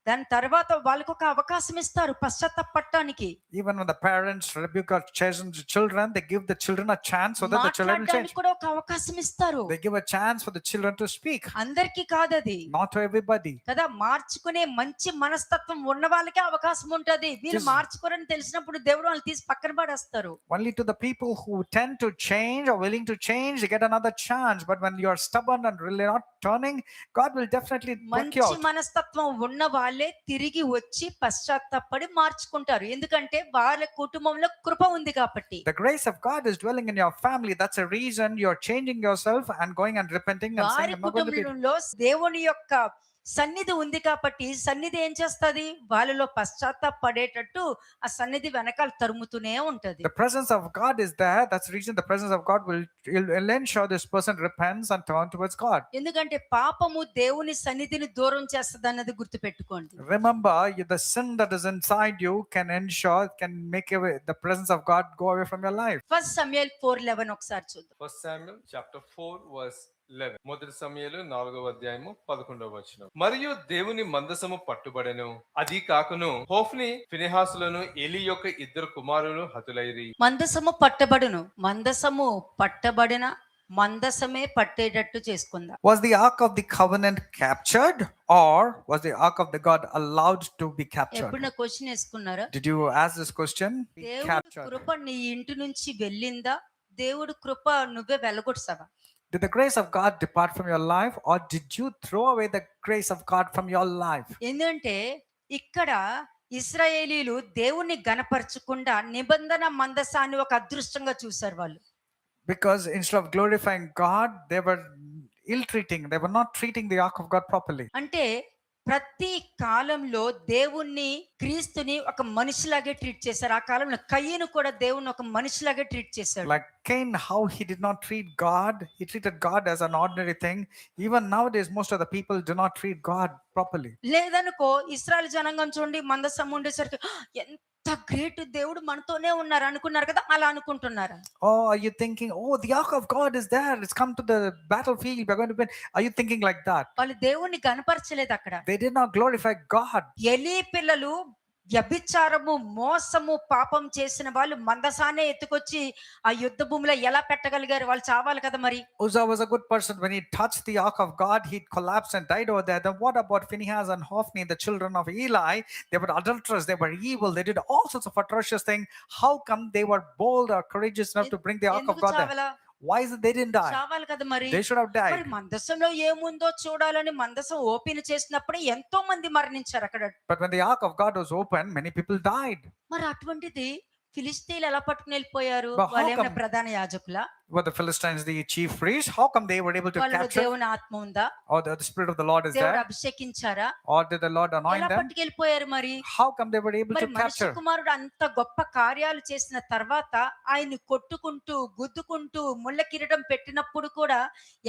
దాని తర్వాత వాళ్ళకొక అవకాశం ఇస్తారు పశ్చాత్తాపడటానికి. Even when the parents rebuke or chasten the children, they give the children a chance so that the children will change. మాట్లాడడానికి కూడా ఒక అవకాశం ఇస్తారు. They give a chance for the children to speak, అందరికీ కాదది not to everybody. కదా. మార్చుకునే మంచి మనస్తత్వం ఉన్న వాళ్ళకే అవకాశం ఉంటది. వీళ్ళు Just- మార్చుకోరని తెలిసినప్పుడు దేవుడు వాళ్ళని తీసి పక్కన పడేస్తారు. Only to the people who tend to change or willing to change, they get another chance. But when you are stubborn and really not turning, God will definitely break you మంచి out. మనస్తత్వం ఉన్న వాళ్ళే తిరిగి వచ్చి పశ్చాత్తాపడి మార్చుకుంటారు. ఎందుకంటే వాళ్ళ కుటుంబంలో కృప ఉంది కాబట్టి. The grace of God is dwelling in your family. That's a reason you're changing yourself and going and repenting and saying, వారి I'm not going to be. కుటుంబంలో దేవుని యొక్క సన్నిధి ఉంది కాబట్టి సన్నిధి ఏం చేస్తది, వాళ్ళలో పశ్చాత్తాపడేటట్టు ఆ సన్నిధి వెనకాల తరుముతూనే ఉంటది. The presence of God is there. That's the reason the presence of God will ensure this person repents and turn towards God. ఎందుకంటే పాపము దేవుని సన్నిధిని దూరం చేస్తది అన్నది గుర్తుపెట్టుకోండి. Remember, the sin that is inside you can make away the presence of God go away from your life. 1 Samuel 4:11 ఒకసారి చూద్దాం. 1 Samuel chapter 4 verse 11. మొదటి సమూయేలు 4వ అధ్యాయము 11వ వచనం. మరియు దేవుని మందసము పట్టుబడెను, అది కాకును హోఫ్ని ఫినెహాసులను ఏలీ యొక్క ఇద్దరు కుమారులు హతులైరి. మందసము పట్టబడును. మందసము పట్టబడిన మందసమే పట్టేటట్టు చేసుకుందాం. Was the ark of the covenant captured, or was the ark of the God allowed to be captured? ఎప్పుడైనా క్వశ్చన్ వేసుకున్నారా? Did you ask this question? Be దేవుడు captured. కృప నీ ఇంటి నుంచి వెళ్ళిందా? దేవుడు కృప నువ్వే వెళ్ళగొట్టావా? Did the grace of God depart from your life, or did you throw away the grace of God from your life? ఎందుకంటే ఇక్కడ ఇశ్రాయేలీలు దేవుణ్ణి గణపరచకుండా నిబంధన మందసాన్ని ఒక అదృష్టంగా చూశారు వాళ్ళు. Because instead of glorifying God, they were ill-treating. They were not treating the ark of God properly. అంటే ప్రతి కాలంలో దేవుణ్ణి క్రీస్తుని ఒక మనిషిలాగే ట్రీట్ చేశారు. ఆ కాలంలో కయ్యను కూడా దేవుణ్ణి ఒక మనిషిలాగే ట్రీట్ చేశాడు. Like Cain, how he did not treat God, he treated God as an ordinary thing. Even nowadays, most of the people do not treat God properly. లేదనుకో ఇశ్రాయేల్ జనాంగం చూడండి, మందసం ఉండేసరికి ఎంత గ్రేట్, దేవుడు మనతోనే ఉన్నారు అనుకున్నారు కదా, అలా అనుకుంటున్నారు. Oh, are you thinking, oh, the ark of God is there, it's come to the battlefield, we're going to win? Are you thinking like that? వాళ్ళు దేవుణ్ణి గణపరచలేదు అక్కడ. They did not glorify God. Eli పిల్లలు వ్యభిచారము, మోసము, పాపం చేసిన వాళ్ళు మందసానే ఎత్తుకొచ్చి ఆ యుద్ధ భూమిలో ఎలా పెట్టగలిగారు? వాళ్ళు చావాలి కదా మరి. Uzzah was a good person. When he touched the ark of God, he collapsed and died over there. Then what about Phinehas and Hophni, the children of Eli? They were adulterers, they were evil, they did all sorts of atrocious things. How come they were bold or courageous enough to bring the ark of ఎందుకు God there? చావలా? Why is it they didn't die? చావాలి కదా మరి. They should have మరి died. మందసంలో ఏముందో చూడాలని మందసం open చేసినప్పుడు ఎంతో మంది మరణించారు అక్కడ. But when the ark of God was opened, many people died. మరి అటువంటిది ఫిలిస్తీన్లు ఎలా పట్టుకుని వెళ్ళిపోయారు? But how వాళ్ళు ఏమైనా come- ప్రధాన యాజకులా? Were the Philistines the chief priests? How come they were able to వాళ్ళలో capture? దేవుని ఆత్మ ఉందా? Or the spirit of the Lord is దేవుడు there? అభిషేకించారా? Or did the Lord anoint ఎలా them? పట్టుకెళ్ళిపోయారు మరి? How come they were able మరి to మనిషి capture? కుమారుడు అంత గొప్ప కార్యాలు చేసిన తర్వాత ఆయన్ని కొట్టుకుంటూ గుద్దుకుంటూ ముళ్ళ కిరీటం పెట్టినప్పుడు కూడా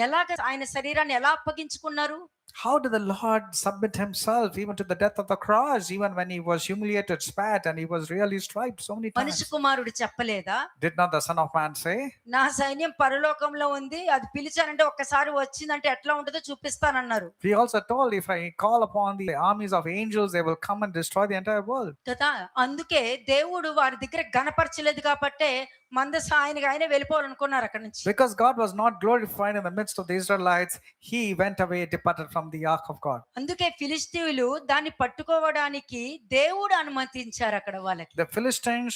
ఎలాగ ఆయన శరీరాన్ని ఎలా అప్పగించుకున్నారు? How did the Lord submit himself even to the death of the cross, even when he was humiliated, spat, and he was really striped so many మనిషి times? కుమారుడు చెప్పలేదా? Did not the Son of Man say? నా సైన్యం పరలోకంలో ఉంది, అది పిలిచానంటే ఒక్కసారి వచ్చిందంటే ఎట్లా ఉంటుందో చూపిస్తానన్నారు He also told, if I call upon the armies of angels, they will come and destroy the entire world. కదా. అందుకే దేవుడు వారి దగ్గర గణపరచలేదు కాబట్టే మందస ఆయనకి వెళ్ళిపోవాలనుకున్నారు అక్కడి నుంచి. Because God was not glorified in the midst of the Israelites, he went away, departed from the ark of God. అందుకే ఫిలిస్తీయులు దాన్ని పట్టుకోవడానికి దేవుడు అనుమతించారు అక్కడ వాళ్ళకి. The Philistines,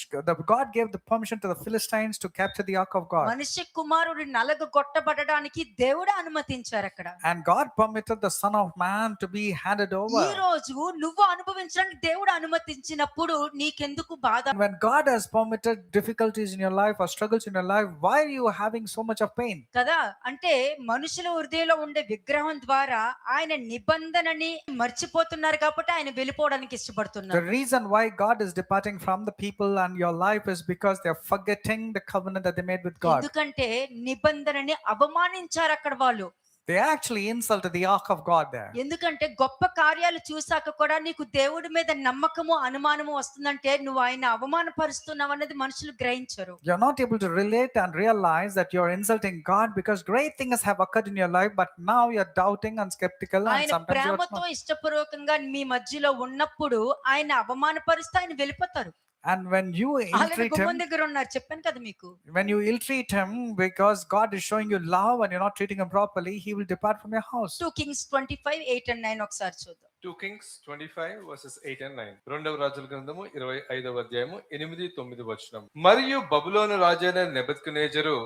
God gave the permission to the Philistines to capture the ark of God. మనిషి కుమారుడు నలగొట్టబడడానికి దేవుడు అనుమతించారు అక్కడ. And God permitted the Son of Man to be handed ఈ over. రోజు నువ్వు అనుభవించడానికి దేవుడు అనుమతించినప్పుడు నీకెందుకు బాధ? When God has permitted difficulties in your life or struggles in your life, why are you having so much of pain? కదా. అంటే మనుషుల హృదయంలో ఉండే విగ్రహం ద్వారా ఆయన నిబంధనని మర్చిపోతున్నారు కాబట్టి ఆయన వెళ్ళిపోవడానికి The ఇష్టపడుతున్నారు. reason why God is departing from the people and your life is because they are forgetting the covenant that they made with God. ఎందుకంటే నిబంధనని అవమానించారు అక్కడ వాళ్ళు. They actually insulted the ark of God there. ఎందుకంటే గొప్ప కార్యాలు చూసాక కూడా నీకు దేవుడి మీద నమ్మకము అనుమానము వస్తుందంటే నువ్వు ఆయన అవమానపరుస్తున్నావు అన్నది మనుషులు గ్రహించరు. You're not able to relate and realize that you're insulting God because great things have occurred in your life, but now you're doubting and skeptical, and ఆయన sometimes you're ప్రేమతో not. ఇష్టపూర్వకంగా మీ మధ్యలో ఉన్నప్పుడు ఆయన అవమానపరుస్తే ఆయన వెళ్ళిపోతారు. And when you already ill-treat గుమ్మం him, దగ్గర ఉన్నారు, చెప్పాను కదా మీకు. when you ill-treat him because God is showing you love and you're not treating him properly, he will depart from your house. 2 Kings 25:8-9 ఒకసారి చూద్దాం. 2 Kings 25 verses 8 and 9. రెండవ రాజుల గ్రంథము 25వ అధ్యాయము 8, 9 వచనం. మరియు బబులోను రాజైన నెబుకద్నెజరు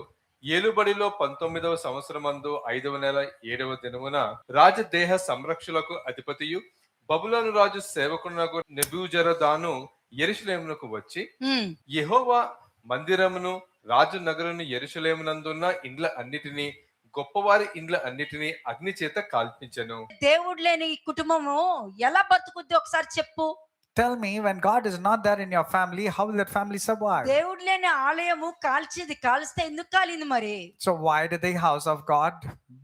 ఏలుబడిలో 19వ సంవత్సరమందు 5వ నెల 7వ దినమున రాజదేహ సంరక్షకులకు అధిపతియు బబులోను రాజు సేవకునకు నెబూజరదాను యెరూషలేమునకు వచ్చి యెహోవా మందిరమును రాజు నగరును యెరూషలేమునందున్న ఇండ్ల అన్నిటినీ గొప్పవారి ఇండ్ల అన్నిటినీ అగ్ని చేత కాల్పించెను. దేవుడు లేని ఈ కుటుంబము ఎలా బతుకుద్ది ఒకసారి చెప్పు. Tell me, when God is not there in your family, how will that family survive? దేవుడు లేని ఆలయము కాల్చేది, కాల్స్తే ఎందుకు కాలింది మరి? So why did the house of God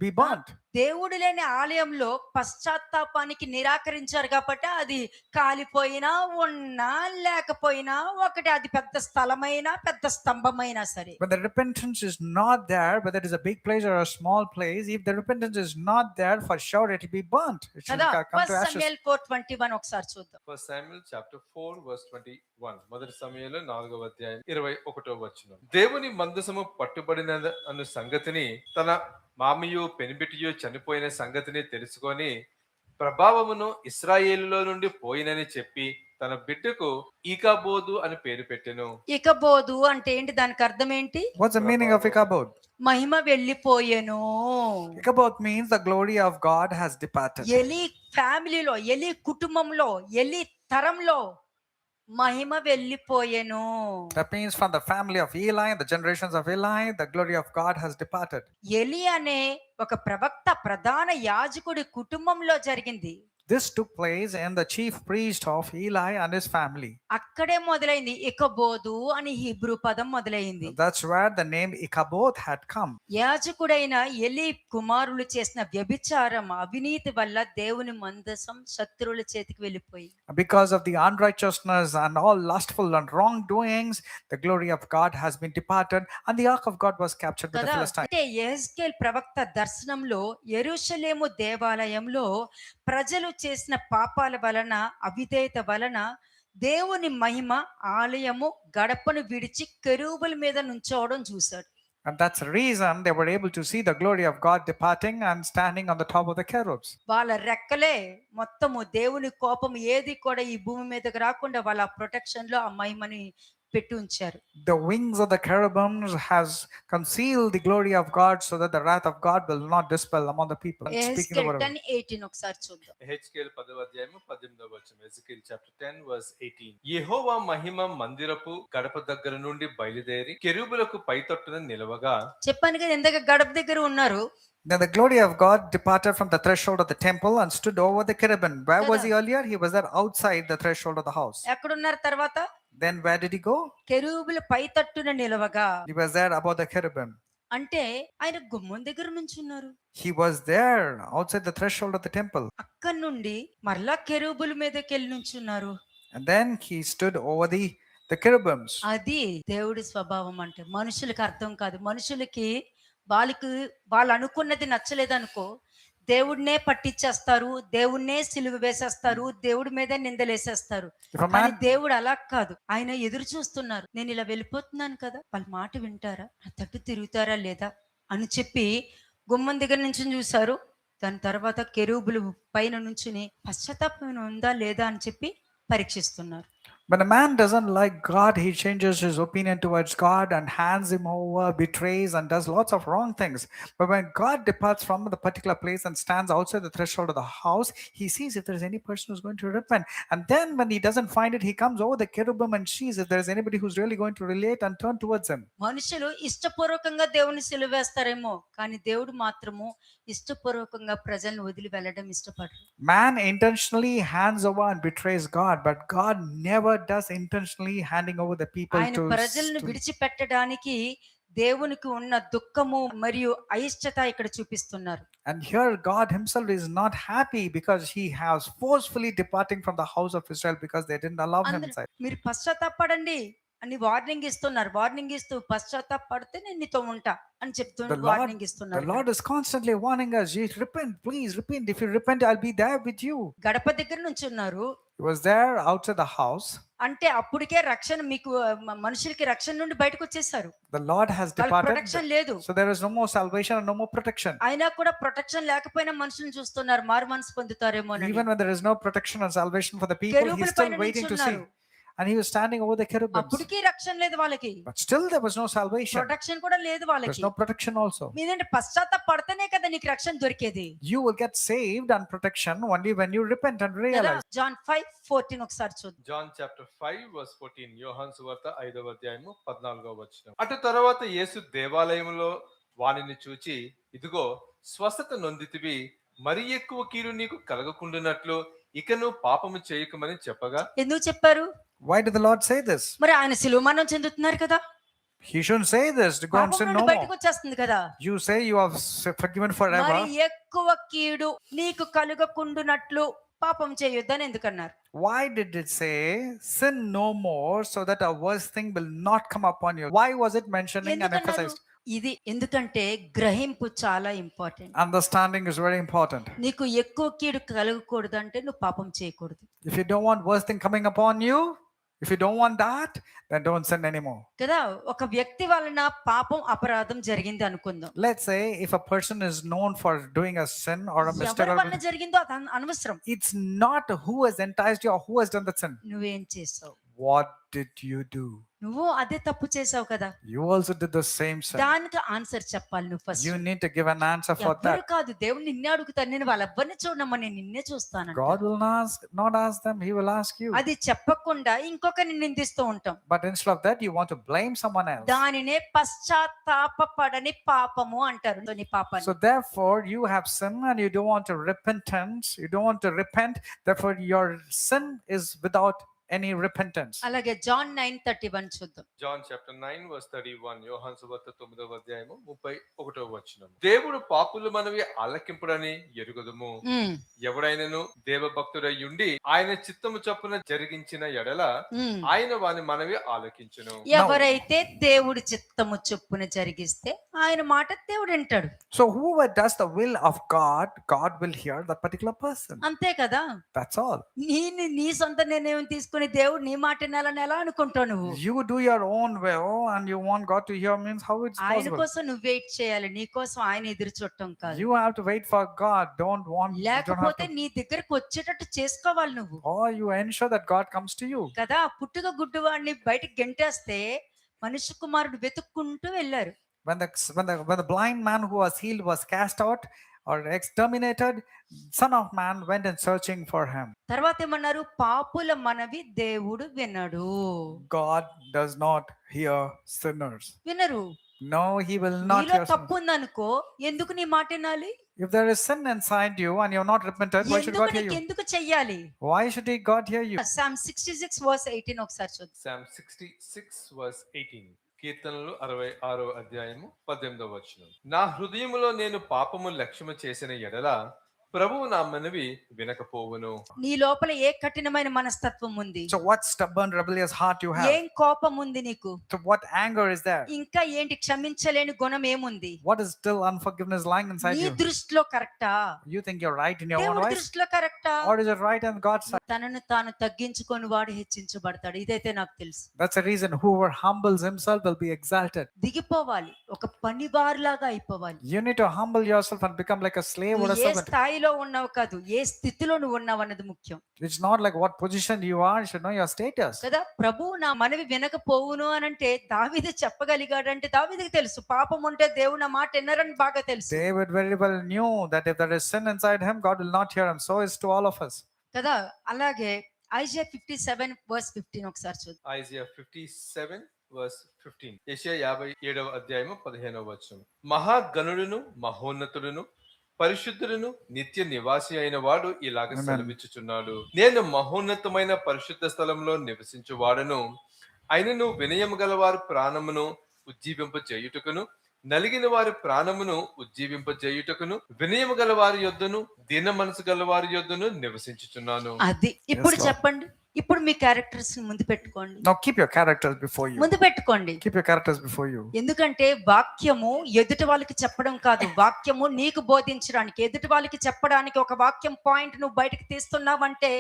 be burnt? దేవుడు లేని ఆలయంలో పశ్చాత్తాపానికి నిరాకరించారు కాబట్టి అది కాలిపోయినా ఉన్నా లేకపోయినా ఒకటి, అది పెద్ద స్థలమైనా పెద్ద స్తంభమైనా సరే. When the repentance is not there, whether it is a big place or a small place, if the repentance is not there, for sure it will be burnt. It should కదా. come to 1 ashes. Samuel 4:21 ఒకసారి చూద్దాం. 1 Samuel chapter 4 verse 21. మొదటి సమయంలో 4వ అధ్యాయం 21వ వచనం. దేవుని మందసము పట్టుబడిన అను సంగతిని తన మామియు పెనిబిటియు చనిపోయిన సంగతిని తెలుసుకొని ప్రభావమును ఇశ్రాయేలులో నుండి పోయినని చెప్పి తన బిడ్డకు ఈకాబోదు అని పేరు పెట్టెను. ఇకబోదు అంటే ఏంటి? దానికి అర్థం ఏంటి? What's the meaning of Ichabod? Mahima వెళ్ళిపోయెను. Ichabod means the glory of God has departed. ఎలి ఫ్యామిలీలో, ఎలి కుటుంబంలో, ఎలి తరంలో మహిమ వెళ్ళిపోయెను. That means from the family of Eli, the generations of Eli, the glory of God has departed. ఎలి అనే ఒక ప్రవక్త ప్రధాన యాజకుడి కుటుంబంలో జరిగింది. This took place in the chief priest of Eli and his family. అక్కడే మొదలైంది. ఇకబోదు అని హీబ్రూ పదం మొదలైంది. That's where the name Ichabod had come. యాజకుడైన ఎలి కుమారులు చేసిన వ్యభిచారం, అవినీతి వల్ల దేవుని మందసం శత్రువుల చేతికి వెళ్ళిపోయింది. Because of the unrighteousness and all lustful and wrongdoings, the glory of God has been departed, and the ark of God was captured by the కదా. Philistines. అంటే యెహెజ్కేలు ప్రవక్త దర్శనంలో యెరూషలేము దేవాలయంలో ప్రజలు చేసిన పాపాల వలన, అవిధేయత వలన దేవుని మహిమ ఆలయము గడపను విడిచి కెరూబుల మీద నుంచోవడం చూశాడు. And that's the reason they were able to see the glory of God departing and standing on the top of the cherubs. వాళ్ళ రెక్కలే మొత్తము దేవుని కోపం ఏది కూడా ఈ భూమి మీదకి రాకుండా వాళ్ళ ప్రొటెక్షన్ లో ఆ మహిమని పెట్టి ఉంచారు. The wings of the cherubims has concealed the glory of God so that the wrath of God will not dispel among the people. Speaking the యెహెజ్కేలు word of 10:18 ఒకసారి చూద్దాం. యెహెజ్కేలు 10వ అధ్యాయము 18వ వచనం. యెహెజ్కేలు chapter 10 verse 18. యెహోవా మహిమ మందిరపు గడప దగ్గర నుండి బయలుదేరి కెరూబులకు పైతొట్టున నిలవగా. చెప్పాను కదా, ఇందాక గడప దగ్గర ఉన్నారు. Then the glory of God departed from the threshold of the temple and stood over the cherubim. Where was he earlier? He was there outside the threshold of the house. ఎక్కడున్నారు తర్వాత? Then where did he go? కెరూబుల పైతట్టున నిలవగా. He was there above the cherubim. అంటే ఆయన గుమ్మం దగ్గర నుంచి ఉన్నారు. He was there outside the threshold of the temple. అక్కడి నుండి మరలా కెరూబుల మీదకి వెళ్ళి నుంచున్నారు. And then he stood over the cherubims. అది దేవుడి స్వభావం. అంటే మనుషులకి అర్థం కాదు. మనుషులకి వాళ్ళు అనుకున్నది నచ్చలేదనుకో, దేవుడినే పట్టించేస్తారు, దేవుడినే సిలువ వేసేస్తారు, దేవుడి మీద నిందలేసేస్తారు. కానీ దేవుడు అలా కాదు. ఆయన ఎదురు చూస్తున్నారు. నేను ఇలా వెళ్ళిపోతున్నాను కదా, వాళ్ళ మాట వింటారా, నా తట్టు తిరుగుతారా లేదా అని చెప్పి గుమ్మం దగ్గర నుంచి చూశారు. దాని తర్వాత కెరూబులు పైన నుంచుని పశ్చాత్తాపం ఉందా లేదా అని చెప్పి పరీక్షిస్తున్నారు. When a man doesn't like God, he changes his opinion towards God and hands him over, betrays, and does lots of wrong things. But when God departs from the particular place and stands outside the threshold of the house, he sees if there is any person who's going to repent. And then when he doesn't find it, he comes over the cherubim and sees if there is anybody who's really going to relate and turn towards him. మనుషులు ఇష్టపూర్వకంగా దేవుని సిలువ వేస్తారేమో, కానీ దేవుడు మాత్రము ఇష్టపూర్వకంగా ప్రజలను వదిలి వెళ్ళడం ఇష్టపడరు. Man intentionally hands over and betrays God, but God never does intentionally handing over the people ఆయన ప్రజలను విడిచిపెట్టడానికి దేవునికి ఉన్న దుఃఖము మరియు అయిష్టత ఇక్కడ చూపిస్తున్నారు. And here God himself is not happy because he has forcefully departing from the house of Israel because they didn't allow him అందరూ inside. మీరు పశ్చాత్తాపపడండి అని వార్నింగ్ ఇస్తున్నారు. వార్నింగ్ ఇస్తూ పశ్చాత్తాపడితే నేను నీతో ఉంటా అని చెప్తూ The వార్నింగ్ The ఇస్తున్నారు. Lord is constantly warning us, "You repent, please repent. If you repent, I'll be there with you." గడప దగ్గర నుంచి ఉన్నారు He was there outside the house. అంటే అప్పటికే రక్షణ మీకు మనుషులకి రక్షణ నుండి బయటకు వచ్చేసారు. The Lord has వాళ్ళకి departed. ప్రొటెక్షన్ లేదు. So there is no more salvation and no more protection. అయినా కూడా ప్రొటెక్షన్ లేకపోయినా మనుషులను చూస్తున్నారు మారు మనసు పొందుతారేమో అని. Even when there is no protection and salvation for the people, he's కెరూబుల still పైన waiting to see. నిల్చున్నారు. And he was standing over the cherubims. అప్పటికి రక్షణ లేదు వాళ్ళకి. But still there was no salvation. Protection కూడా లేదు There's వాళ్ళకి. no protection also. మీదంటే పశ్చాత్తాపడితేనే కదా నీకు రక్షణ దొరికేది. You will get saved and protection only when you repent and కదా realize. జాన్ 5:14 ఒకసారి చూద్దాం. జాన్ చాప్టర్ 5 వర్స్ 14 యోహాను సువార్త 5వ అధ్యాయము 14వ వచనం. అటు తర్వాత యేసు దేవాలయములో వానిని చూచి, ఇదిగో స్వస్థత నొందితివి, మరి ఎక్కువ కీడు నీకు కలగకుండునట్లు ఇకను పాపము చేయకమని చెప్పగా. ఎందుకు చెప్పారు? Why did the Lord say this? మరి ఆయన శిలువ మరణం చెందుతున్నారు కదా. He shouldn't say this to go and పాపం sin నుండి no బయటకు more. వచ్చేస్తుంది కదా. You say you are forgiven మరి forever. ఎక్కువ కీడు నీకు కలుగకుండునట్లు పాపం చేయొద్దని ఎందుకన్నారు? Why did it say sin no more so that a worse thing will not come upon you? Why was it mentioning and ఎందుకన్నారు? emphasized? ఇది ఎందుకంటే గ్రహింపు చాలా important. Understanding is very important. నీకు ఎక్కువ కీడు కలగకూడదు అంటే నువ్వు పాపం చేయకూడదు If you don't want worse thing coming upon you, if you don't want that, then don't sin anymore. కదా. ఒక వ్యక్తి వలన పాపం అపరాధం జరిగింది అనుకుందాం. Let's say if a person is known for doing a sin or a mistake, ఎవరి వలన జరిగిందో అది అనవసరం. it's not who has enticed you or who has done the sin. నువ్వేం చేసావు? What did you do? నువ్వు అదే తప్పు చేసావు కదా. You also did the same sin. దానికి ఆన్సర్ చెప్పాలి నువ్వు first. You need to give an answer for ఎవరు that. కాదు, దేవుడు నిన్నే అడుగుతాడు. నేను వాళ్ళెవ్వరిని చూడనమ్మా, నేను నిన్నే చూస్తాను. God will not ask them, he will ask you. అది చెప్పకుండా ఇంకొకరిని నిందిస్తూ ఉంటాం. But instead of that, you want to blame someone else. దానినే పశ్చాత్తాపపడని పాపము అంటారు. నీ పాపాన్ని. So therefore, you have sinned and you don't want to repentance. You don't want to repent. Therefore, your sin is without any repentance. అలాగే John 9:31 చూద్దాం. John chapter 9 verse 31 యోహాను సువార్త 9వ అధ్యాయము 31వ వచనం. దేవుడు పాపుల మనవి ఆలకింపుడని ఎరుగుదుము. ఎవడైనను దేవభక్తుడై ఉండి ఆయన చిత్తము చొప్పున జరిగించిన ఎడల ఆయన వాని మనవి ఆలకించును. ఎవరైతే దేవుడి చిత్తము చొప్పున జరిగిస్తే ఆయన మాట దేవుడు వింటాడు. So whoever does the will of God, God will hear that particular person. అంతే కదా. That's all. నీ సొంత నిర్ణయం తీసుకుని దేవుడు నీ మాట వినాలని ఎలా అనుకుంటావు నువ్వు? You do your own will and you want God to hear means how it's ఆయన possible. కోసం నువ్వు వెయిట్ చేయాలి, నీ కోసం ఆయన ఎదురు చూడటం కాదు. You have to wait for God. You don't have లేకపోతే to. నీ దగ్గరకు వచ్చేటట్టు చేసుకోవాలి నువ్వు. Or you ensure that God comes to you. కదా. పుట్టుక గుడ్డివాడిని బయటికి గెంటేస్తే మనుష్య కుమారుడు వెతుక్కుంటూ వెళ్ళారు. When the blind man who was healed was cast out or exterminated, Son of Man went and searching for him. తర్వాత ఏమన్నారు? పాపుల మనవి దేవుడు వినడు. God does not hear sinners. వినరు. No, he will not నీలో hear తప్పు sinners. ఉందనుకో, ఎందుకు నీ మాట వినాలి? If there is sin inside you and you have not repented, why should ఎందుకు God hear నీకు you? ఎందుకు చెయ్యాలి? Why should God hear you? Psalm 66 verse 18 ఒకసారి చూద్దాం. Psalm 66 వర్స్ 18 కీర్తనలు 66వ అధ్యాయము 18వ వచనం. నా హృదయములో నేను పాపము లక్ష్యము చేసిన ఎడల ప్రభువు నా మనవి వినకపోవును. నీ లోపల ఏ కఠినమైన మనస్తత్వం ఉంది? So what stubborn rebellious heart you have? ఏం కోపం ఉంది నీకు? So what anger is there? ఇంకా ఏంటి క్షమించలేని గుణం ఏముంది? What is still unforgiveness lying inside నీ you? దృష్టిలో కరెక్టా? You think you're right in your own దేవుడి ways? దృష్టిలో కరెక్టా? Or is it right on God's side? తనను తాను తగ్గించుకొని వాడు హెచ్చించబడతాడు. ఇదైతే నాకు తెలుసు. That's the reason whoever humbles himself will be exalted. దిగిపోవాలి, ఒక పనివారులాగా అయిపోవాలి. You need to humble yourself and become like a slave or a నువ్వు ఏ servant. స్థాయిలో ఉన్నావు కాదు, ఏ స్థితిలో నువ్వు ఉన్నావు అన్నది ముఖ్యం. It's not like what position you are, you should know your status. కదా. ప్రభువు నా మనవి వినకపోవును అని అంటే దావీదు చెప్పగలిగాడంటే దావీదుకి తెలుసు పాపం ఉంటే దేవుడు నా మాట వినరని బాగా తెలుసు. David very well knew that if there is sin inside him, God will not hear him. So is to all of us. కదా. అలాగే ఐజయా 57 verse 15 ఒకసారి చూద్దాం. ఐజియా 57 వర్స్ 15 యెషయా 57వ అధ్యాయము 15వ వచనం. మహాగణుడును మహోన్నతుడును పరిశుద్ధులను నిత్య నివాసి అయిన వాడు ఇలాగ సెలవిచ్చుచున్నాడు. నేను మహోన్నతమైన పరిశుద్ధ స్థలంలో నివసించువాడను. అయినను వినయము గలవారు ప్రాణమును ఉజ్జీవింప చేయుటకును, నలిగిన వారి ప్రాణమును ఉజ్జీవింప చేయుటకును, వినయము గల వారి యొద్దను దీన మనసు గల వారి యొద్దను నివసించుచున్నాను. అది ఇప్పుడు Lord. చెప్పండి. ఇప్పుడు మీ క్యారెక్టర్స్ ముందు పెట్టుకోండి. Now keep your characters before you. ముందు పెట్టుకోండి. Keep your characters before you. ఎందుకంటే వాక్యము ఎదుటి వాళ్ళకి చెప్పడం కాదు, వాక్యము నీకు బోధించడానికి, ఎదుటి వాళ్ళకి చెప్పడానికి. ఒక వాక్యం పాయింట్ నువ్వు బయటకు తీస్తున్నావంటే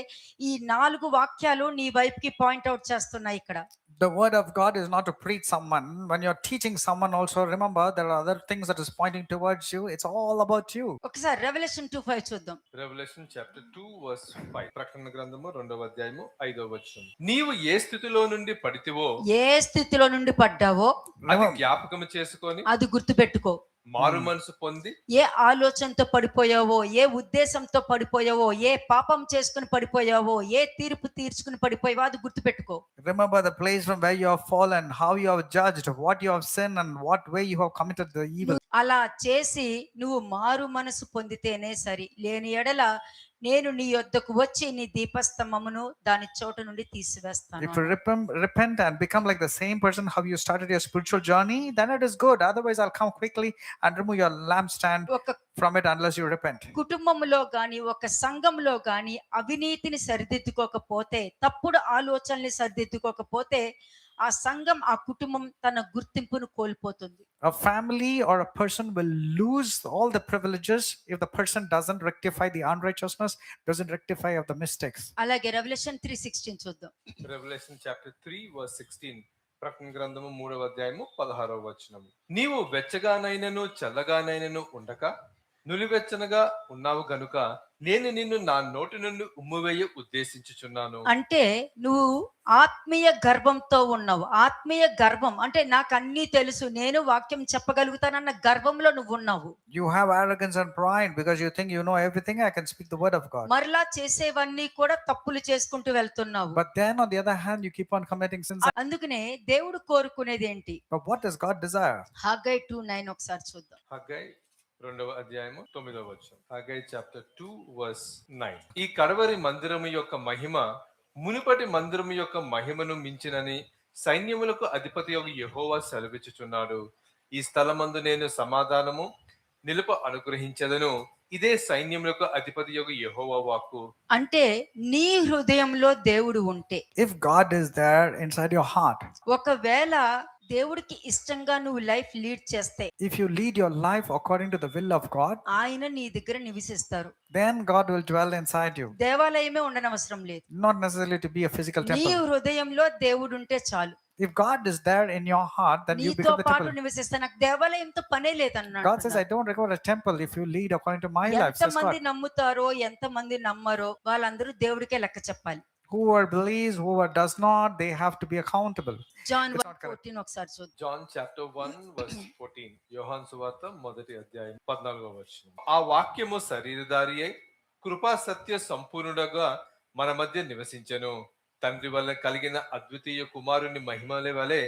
ఈ 4 వాక్యాలు నీ వైపుకి పాయింట్ అవుట్ చేస్తున్నాయి ఇక్కడ. The word of God is not to preach someone. When you're teaching someone also, remember there are other things that is pointing towards you. It's all about you. ఒకసారి revolution 2:5 చూద్దాం. Revolution chapter 2 verse 5. ప్రకటన గ్రంథము 2వ అధ్యాయము 5వ వచనం. నీవు ఏ స్థితిలో నుండి పడితివో ఏ స్థితిలో నుండి పడ్డావో అది జ్ఞాపకము చేసుకొని అది గుర్తుపెట్టుకో. మారు మనసు పొంది ఏ ఆలోచనతో పడిపోయావో, ఏ ఉద్దేశంతో పడిపోయావో, ఏ పాపం చేసుకుని పడిపోయావో, ఏ తీర్పు తీర్చుకుని పడిపోయావో అది గుర్తుపెట్టుకో. Remember the place from where you have fallen, how you have judged, what you have sinned, and what way you have committed the evil. అలా చేసి నువ్వు మారు మనసు పొందితేనే సరి, లేని ఎడల నేను నీ యొద్దకు వచ్చి నీ దీపస్తంభమును దాని చోటు నుండి తీసివేస్తాను. If you repent and become like the same person how you started your spiritual journey, then it is good. Otherwise, I'll come quickly and remove your lampstand ఒక from it unless you repent. కుటుంబంలో గాని, ఒక సంఘంలో గాని అవినీతిని సరిదిద్దుకోకపోతే, తప్పుడు ఆలోచనల్ని సరిదిద్దుకోకపోతే ఆ సంఘం, ఆ కుటుంబం తన గుర్తింపును కోల్పోతుంది. A family or a person will lose all the privileges if the person doesn't rectify the unrighteousness, doesn't rectify of the mistakes. అలాగే రెవల్యూషన్ 3:16 చూద్దాం. Revolution chapter 3 verse 16. ప్రకటన గ్రంథము 3వ అధ్యాయము 16వ వచనం. నీవు వెచ్చగానైనను చల్లగానైనను ఉండక నులివెచ్చనగా ఉన్నావు గనుక నేను నిన్ను నా నోటి నుండి ఉమ్మివేయ ఉద్దేశించుచున్నాను. అంటే నువ్వు ఆత్మీయ గర్వంతో ఉన్నావు. ఆత్మీయ గర్వం అంటే నాకు అన్నీ తెలుసు, నేను వాక్యం చెప్పగలుగుతానన్న గర్వంలో నువ్వు ఉన్నావు. You have arrogance and pride because you think you know everything. I can speak the word of God. మరలా చేసేవన్నీ కూడా తప్పులు చేసుకుంటూ వెళ్తున్నావు. But then on the other hand, you keep on committing sins. అందుకనే దేవుడు కోరుకునేది ఏంటి? But what does God desire? Haggai 2:9 ఒకసారి చూద్దాం. హగ్గై 2వ అధ్యాయము 9వ వచనం. Haggai chapter 2 verse 9. ఈ కడవరి మందిరము యొక్క మహిమ మునుపటి మందిరము యొక్క మహిమను మించినని సైన్యములకు అధిపతి యొక్క యెహోవా సెలవిచ్చుచున్నాడు. ఈ స్థలమందు నేను సమాధానము నిలుప అనుగ్రహించదను. ఇదే సైన్యములకు అధిపతి యొక్క యెహోవా వాక్కు. అంటే నీ హృదయంలో దేవుడు ఉంటే, If God is there inside your heart, ఒకవేళ దేవుడికి ఇష్టంగా నువ్వు లైఫ్ లీడ్ చేస్తే, if you lead your life according to the will of God, ఆయన నీ దగ్గర నివసిస్తారు. then God will dwell inside you. దేవాలయమే ఉండనవసరం లేదు. Not necessarily to be a physical నీ temple. హృదయంలో దేవుడు ఉంటే చాలు. If God is there in your heart, then you నీతో become the పాటు temple. నివసిస్తా, నాకు దేవాలయంతో పనే లేదన్నాడు. God says, I don't require a temple if you lead according to my life, ఎంత says మంది God. నమ్ముతారో, ఎంత మంది నమ్మరో వాళ్ళందరూ దేవుడికే లెక్క చెప్పాలి. Whoever believes, whoever does not, they have to be accountable. John It's not correct. 1:14 ఒకసారి చూద్దాం. John chapter 1 verse 14. యోహాను సువార్త 1వ అధ్యాయం 14వ వచనం. ఆ వాక్యము శరీరధారి అయి కృపా సత్య సంపూర్ణుడుగా మన మధ్య నివసించెను. తండ్రి వల్ల కలిగిన అద్వితీయ కుమారుని మహిమల వలె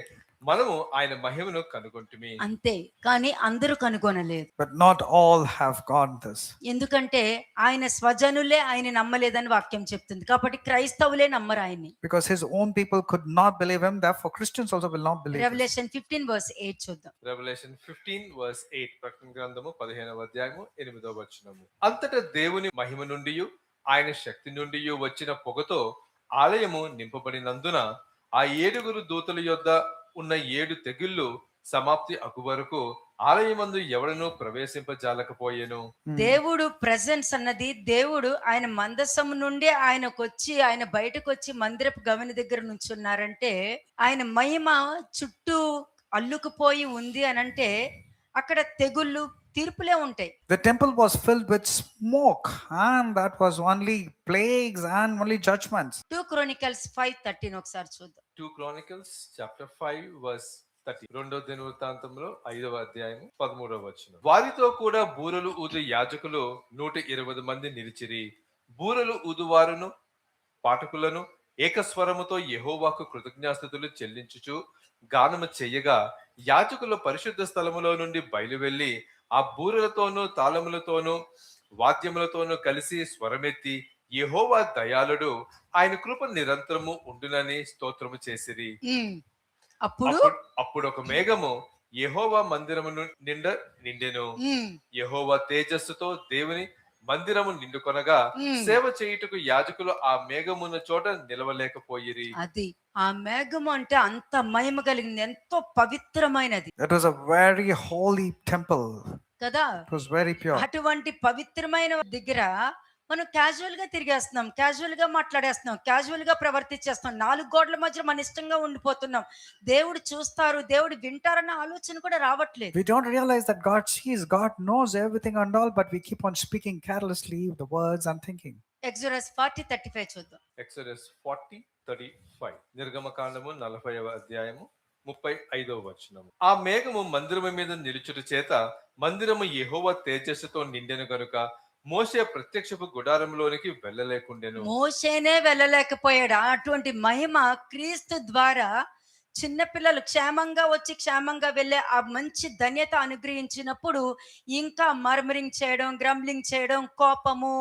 మనము ఆయన మహిమను కనుగొంటిమి. అంతే, కానీ అందరూ కనుగొనలేదు. But not all have got this. ఎందుకంటే ఆయన స్వజనులే ఆయన నమ్మలేదని వాక్యం చెప్తుంది. కాబట్టి క్రైస్తవులే నమ్మరు ఆయన్ని. Because his own people could not believe him, therefore Christians also will not believe him. Revolution 15:8 చూద్దాం. Revolution 15 verse 8. ప్రకటన గ్రంథము 15వ అధ్యాయము 8వ వచనము. అంతటా దేవుని మహిమ నుండి ఆయన శక్తి నుండి వచ్చిన పొగతో ఆలయము నింపబడినందున ఆ 7 దూతల యొద్ద ఉన్న 7 తెగుళ్ళు సమాప్తి అగు వరకు ఆలయమందు ఎవడనూ ప్రవేశింపజాలకపోయెను. దేవుడు ప్రెజెన్స్ అన్నది, దేవుడు ఆయన మందసము నుండి ఆయనకొచ్చి, ఆయన బయటకు వచ్చి మందిరపు గవిని దగ్గర నుంచున్నారంటే, ఆయన మహిమ చుట్టూ అల్లుకుపోయి ఉంది అనంటే అక్కడ తెగుళ్ళు, తీర్పులే ఉంటాయి. The temple was filled with smoke, and that was only plagues and only judgments. 2 Chronicles 5:13 ఒకసారి చూద్దాం. 2 Chronicles చాప్టర్ 5 వర్స్ 30. 2వ దినవృత్తాంతంలో 5వ అధ్యాయం 13వ వచనం. వారితో కూడా బూరలు ఊదు యాజకులు 120 మంది నిలిచిరి. బూరలు ఊదువారును పాఠకులను ఏకస్వరముతో యెహోవాకు కృతజ్ఞాస్తుతులు చెల్లించుచు గానము చెయ్యగా, యాజకులు పరిశుద్ధ స్థలములో నుండి బయలువెళ్లి ఆ బూరలతోనూ తాళములతోనూ వాద్యములతోనూ కలిసి స్వరమెత్తి యెహోవా దయాళుడు, ఆయన కృప నిరంతరము ఉండునని స్తోత్రము చేసిరి. అప్పుడు అప్పుడు ఒక మేఘము యెహోవా మందిరమును నిండెను. ఉమ్, యెహోవా తేజస్సుతో దేవుని మందిరము నిండుకొనగా సేవ చేయుటకు యాజకులు ఆ మేఘమున్న చోట నిలవలేకపోయిరి. అది ఆ మేఘము అంటే అంత మహిమ కలిగింది, ఎంతో పవిత్రమైనది It was a very holy temple. కదా. It was very pure. అటువంటి పవిత్రమైన దగ్గర మనం క్యాజువల్ గా తిరిగేస్తున్నాం, క్యాజువల్ గా మాట్లాడేస్తున్నాం, క్యాజువల్ గా ప్రవర్తించేస్తున్నాం, నాలుగు గోడల మధ్య మన ఇష్టంగా ఉండిపోతున్నాం. దేవుడు చూస్తారు, దేవుడు వింటారన్న ఆలోచన కూడా రావట్లేదు. We don't realize that God sees, God knows everything and all, but we keep on speaking carelessly the words and thinking. Exodus 40:35 చూద్దాం. ఎక్సోడస్ 40:35 నిర్గమకాండము 40వ అధ్యాయము 35వ వచనము. ఆ మేఘము మందిరము మీద నిలుచుట చేత మందిరము యెహోవా తేజస్సుతో నిండెను గనుక మోషే ప్రత్యక్షపు గుడారంలోనికి వెళ్ళలేకుండెను. మోషేనే వెళ్ళలేకపోయాడు. అటువంటి మహిమ క్రీస్తు ద్వారా చిన్నపిల్లలు క్షేమంగా వచ్చి క్షేమంగా వెళ్ళే ఆ మంచి ధన్యత అనుగ్రహించినప్పుడు ఇంకా మర్మరింగ్ చేయడం, గ్రంబ్లింగ్ చేయడం, కోపము,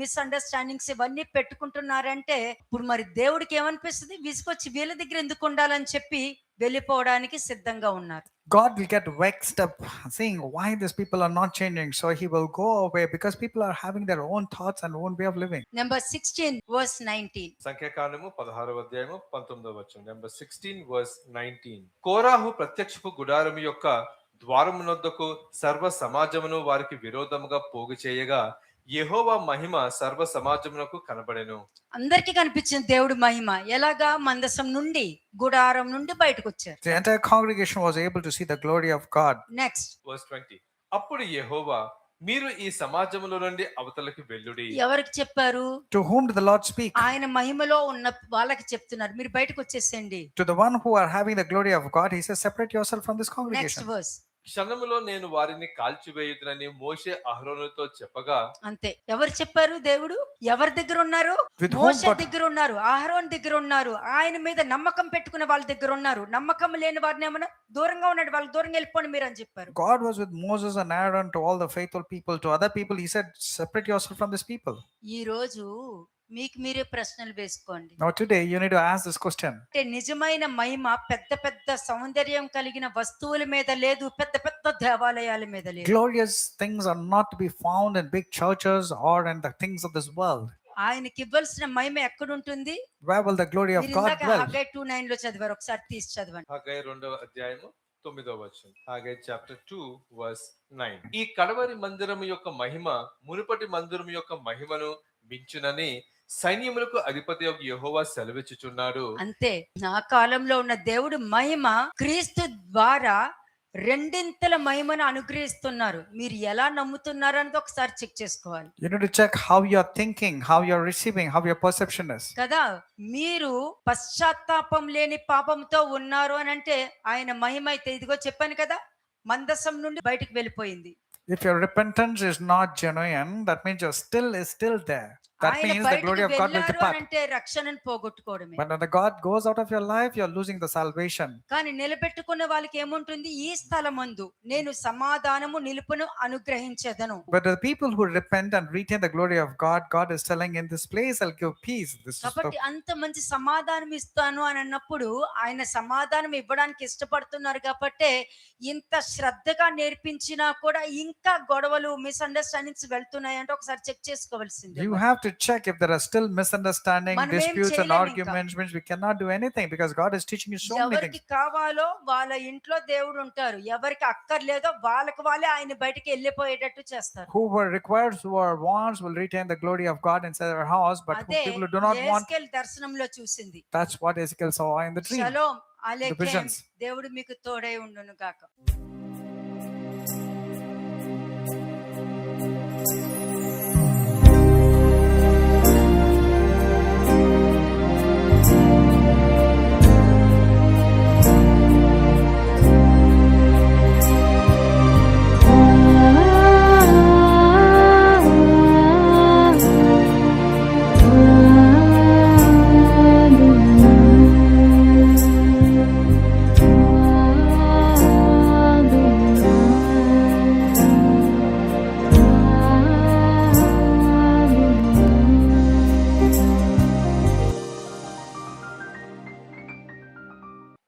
మిస్అండర్స్టాండింగ్స్ ఇవన్నీ పెట్టుకుంటున్నారంటే ఇప్పుడు మరి దేవుడికి ఏమనిపిస్తుంది? విసుకొచ్చి వీళ్ళ దగ్గర ఎందుకు ఉండాలని చెప్పి వెళ్ళిపోవడానికి సిద్ధంగా ఉన్నారు. God will get vexed up seeing why these people are not changing. So he will go away because people are having their own thoughts and own way of living. Number 16 verse 19. సంఖ్యాకాండము 16వ అధ్యాయము 19వ వచనం. Number 16 verse 19. కోరాహు ప్రత్యక్షపు గుడారము యొక్క ద్వారమునొద్దకు సర్వ సమాజమును వారికి విరోధముగా పోగు చేయగా యెహోవా మహిమ సర్వ సమాజమునకు కనబడెను. అందరికీ కనిపించింది దేవుడి మహిమ. ఎలాగా? మందసం నుండి, గుడారం నుండి బయటకు వచ్చారు. The entire congregation was able to see the glory of God. Next verse 20. అప్పుడు యెహోవా మీరు ఈ సమాజములో నుండి అవతలకి వెళ్ళుడి. ఎవరికి చెప్పారు? To whom did the Lord speak? ఆయన మహిమలో ఉన్న వాళ్ళకి చెప్తున్నారు, మీరు బయటకు వచ్చేసేయండి. To the one who are having the glory of God, he says, separate yourself from this next congregation. Verse. క్షణములో నేను వారిని కాల్చివేయుదునని మోషే అహరోనుతో చెప్పగా అంతే. ఎవరు చెప్పారు? దేవుడు. ఎవరి దగ్గర ఉన్నారు? With whom మోషే God- దగ్గర ఉన్నారు, అహరోన్ దగ్గర ఉన్నారు, ఆయన మీద నమ్మకం పెట్టుకునే వాళ్ళ దగ్గర ఉన్నారు. నమ్మకం లేని వారిని ఏమన్నా దూరంగా ఉన్నాడు, వాళ్ళు దూరంగా వెళ్ళిపోండి మీరు అని చెప్పారు. God was with Moses and Aaron to all the faithful people. To other people, he said, separate yourself from these people. ఈ రోజు మీకు మీరే ప్రశ్నలు వేసుకోండి. Now today, you need to ask this question. అంటే నిజమైన మహిమ పెద్ద పెద్ద సౌందర్యం కలిగిన వస్తువుల మీద లేదు, పెద్ద పెద్ద దేవాలయాల మీద లేదు. Glorious things are not to be found in big churches or in the things of this world. ఆయనకి ఇవ్వాల్సిన మహిమ ఎక్కడుంటుంది? Where will the glory of మీరు God ఇందాక dwell? హగ్గై 2:9 లో చదివారు, ఒకసారి తీసి చదవండి. హగ్గై 2వ అధ్యాయము 9వ వచనం. Haggai chapter 2 verse 9. ఈ కడవరి మందిరము యొక్క మహిమ మునుపటి మందిరము యొక్క మహిమను మించునని సైన్యములకు అధిపతి యొక్క యెహోవా సెలవిచ్చుచున్నాడు. అంతే. నా కాలంలో ఉన్న దేవుడు మహిమ క్రీస్తు ద్వారా రెండింతల మహిమను అనుగ్రహిస్తున్నారు. మీరు ఎలా నమ్ముతున్నారు అనేది ఒకసారి చెక్ చేసుకోవాలి You need to check how you are thinking, how you are receiving, how your perception is. కదా. మీరు పశ్చాత్తాపం లేని పాపంతో ఉన్నారు అని అంటే ఆయన మహిమ అయితే ఇదిగో చెప్పాను కదా, మందసం నుండి బయటికి వెళ్ళిపోయింది. If your repentance is not genuine, that means your still is still there. That ఆయన means the glory బయటికి of God will వెళ్ళారు depart. అని అంటే రక్షణను పోగొట్టుకోవడమే. But when the God goes out of your life, you're losing the salvation. కానీ నిలబెట్టుకున్న వాళ్ళకి ఏముంటుంది? ఈ స్థలమందు నేను సమాధానము నిలుపును అనుగ్రహించెదను. But the people who repent and retain the glory of God, God is telling, in this place I'll give peace. This is కాబట్టి అంత మంచి సమాధానం ఇస్తాను అని అన్నప్పుడు ఆయన సమాధానం ఇవ్వడానికి ఇష్టపడుతున్నారు కాబట్టి ఇంత శ్రద్ధగా నేర్పించినా కూడా ఇంకా గొడవలు, మిస్అండర్స్టాండింగ్స్ వెళ్తున్నాయి అంటే ఒకసారి చెక్ చేసుకోవాల్సిందే. You have to check if there are still misunderstanding, మనం ఏం disputes and చేయలేం arguments, means we cannot do anything because God is teaching you so many ఎవరికి things. కావాలో వాళ్ళ ఇంట్లో దేవుడు ఉంటారు, ఎవరికి అక్కర్లేదో వాళ్ళకి వాళ్ళే ఆయన బయటికి వెళ్ళిపోయేటట్టు చేస్తారు. Whoever requires, whoever wants, will retain the glory of God inside their house. But అదే people who do not want, యెహెజ్కేలు దర్శనంలో చూసింది. that's what Ezekiel saw in the dream. షలోమ్ అలెకేం. visions. దేవుడు మీకు తోడై ఉండును గాక.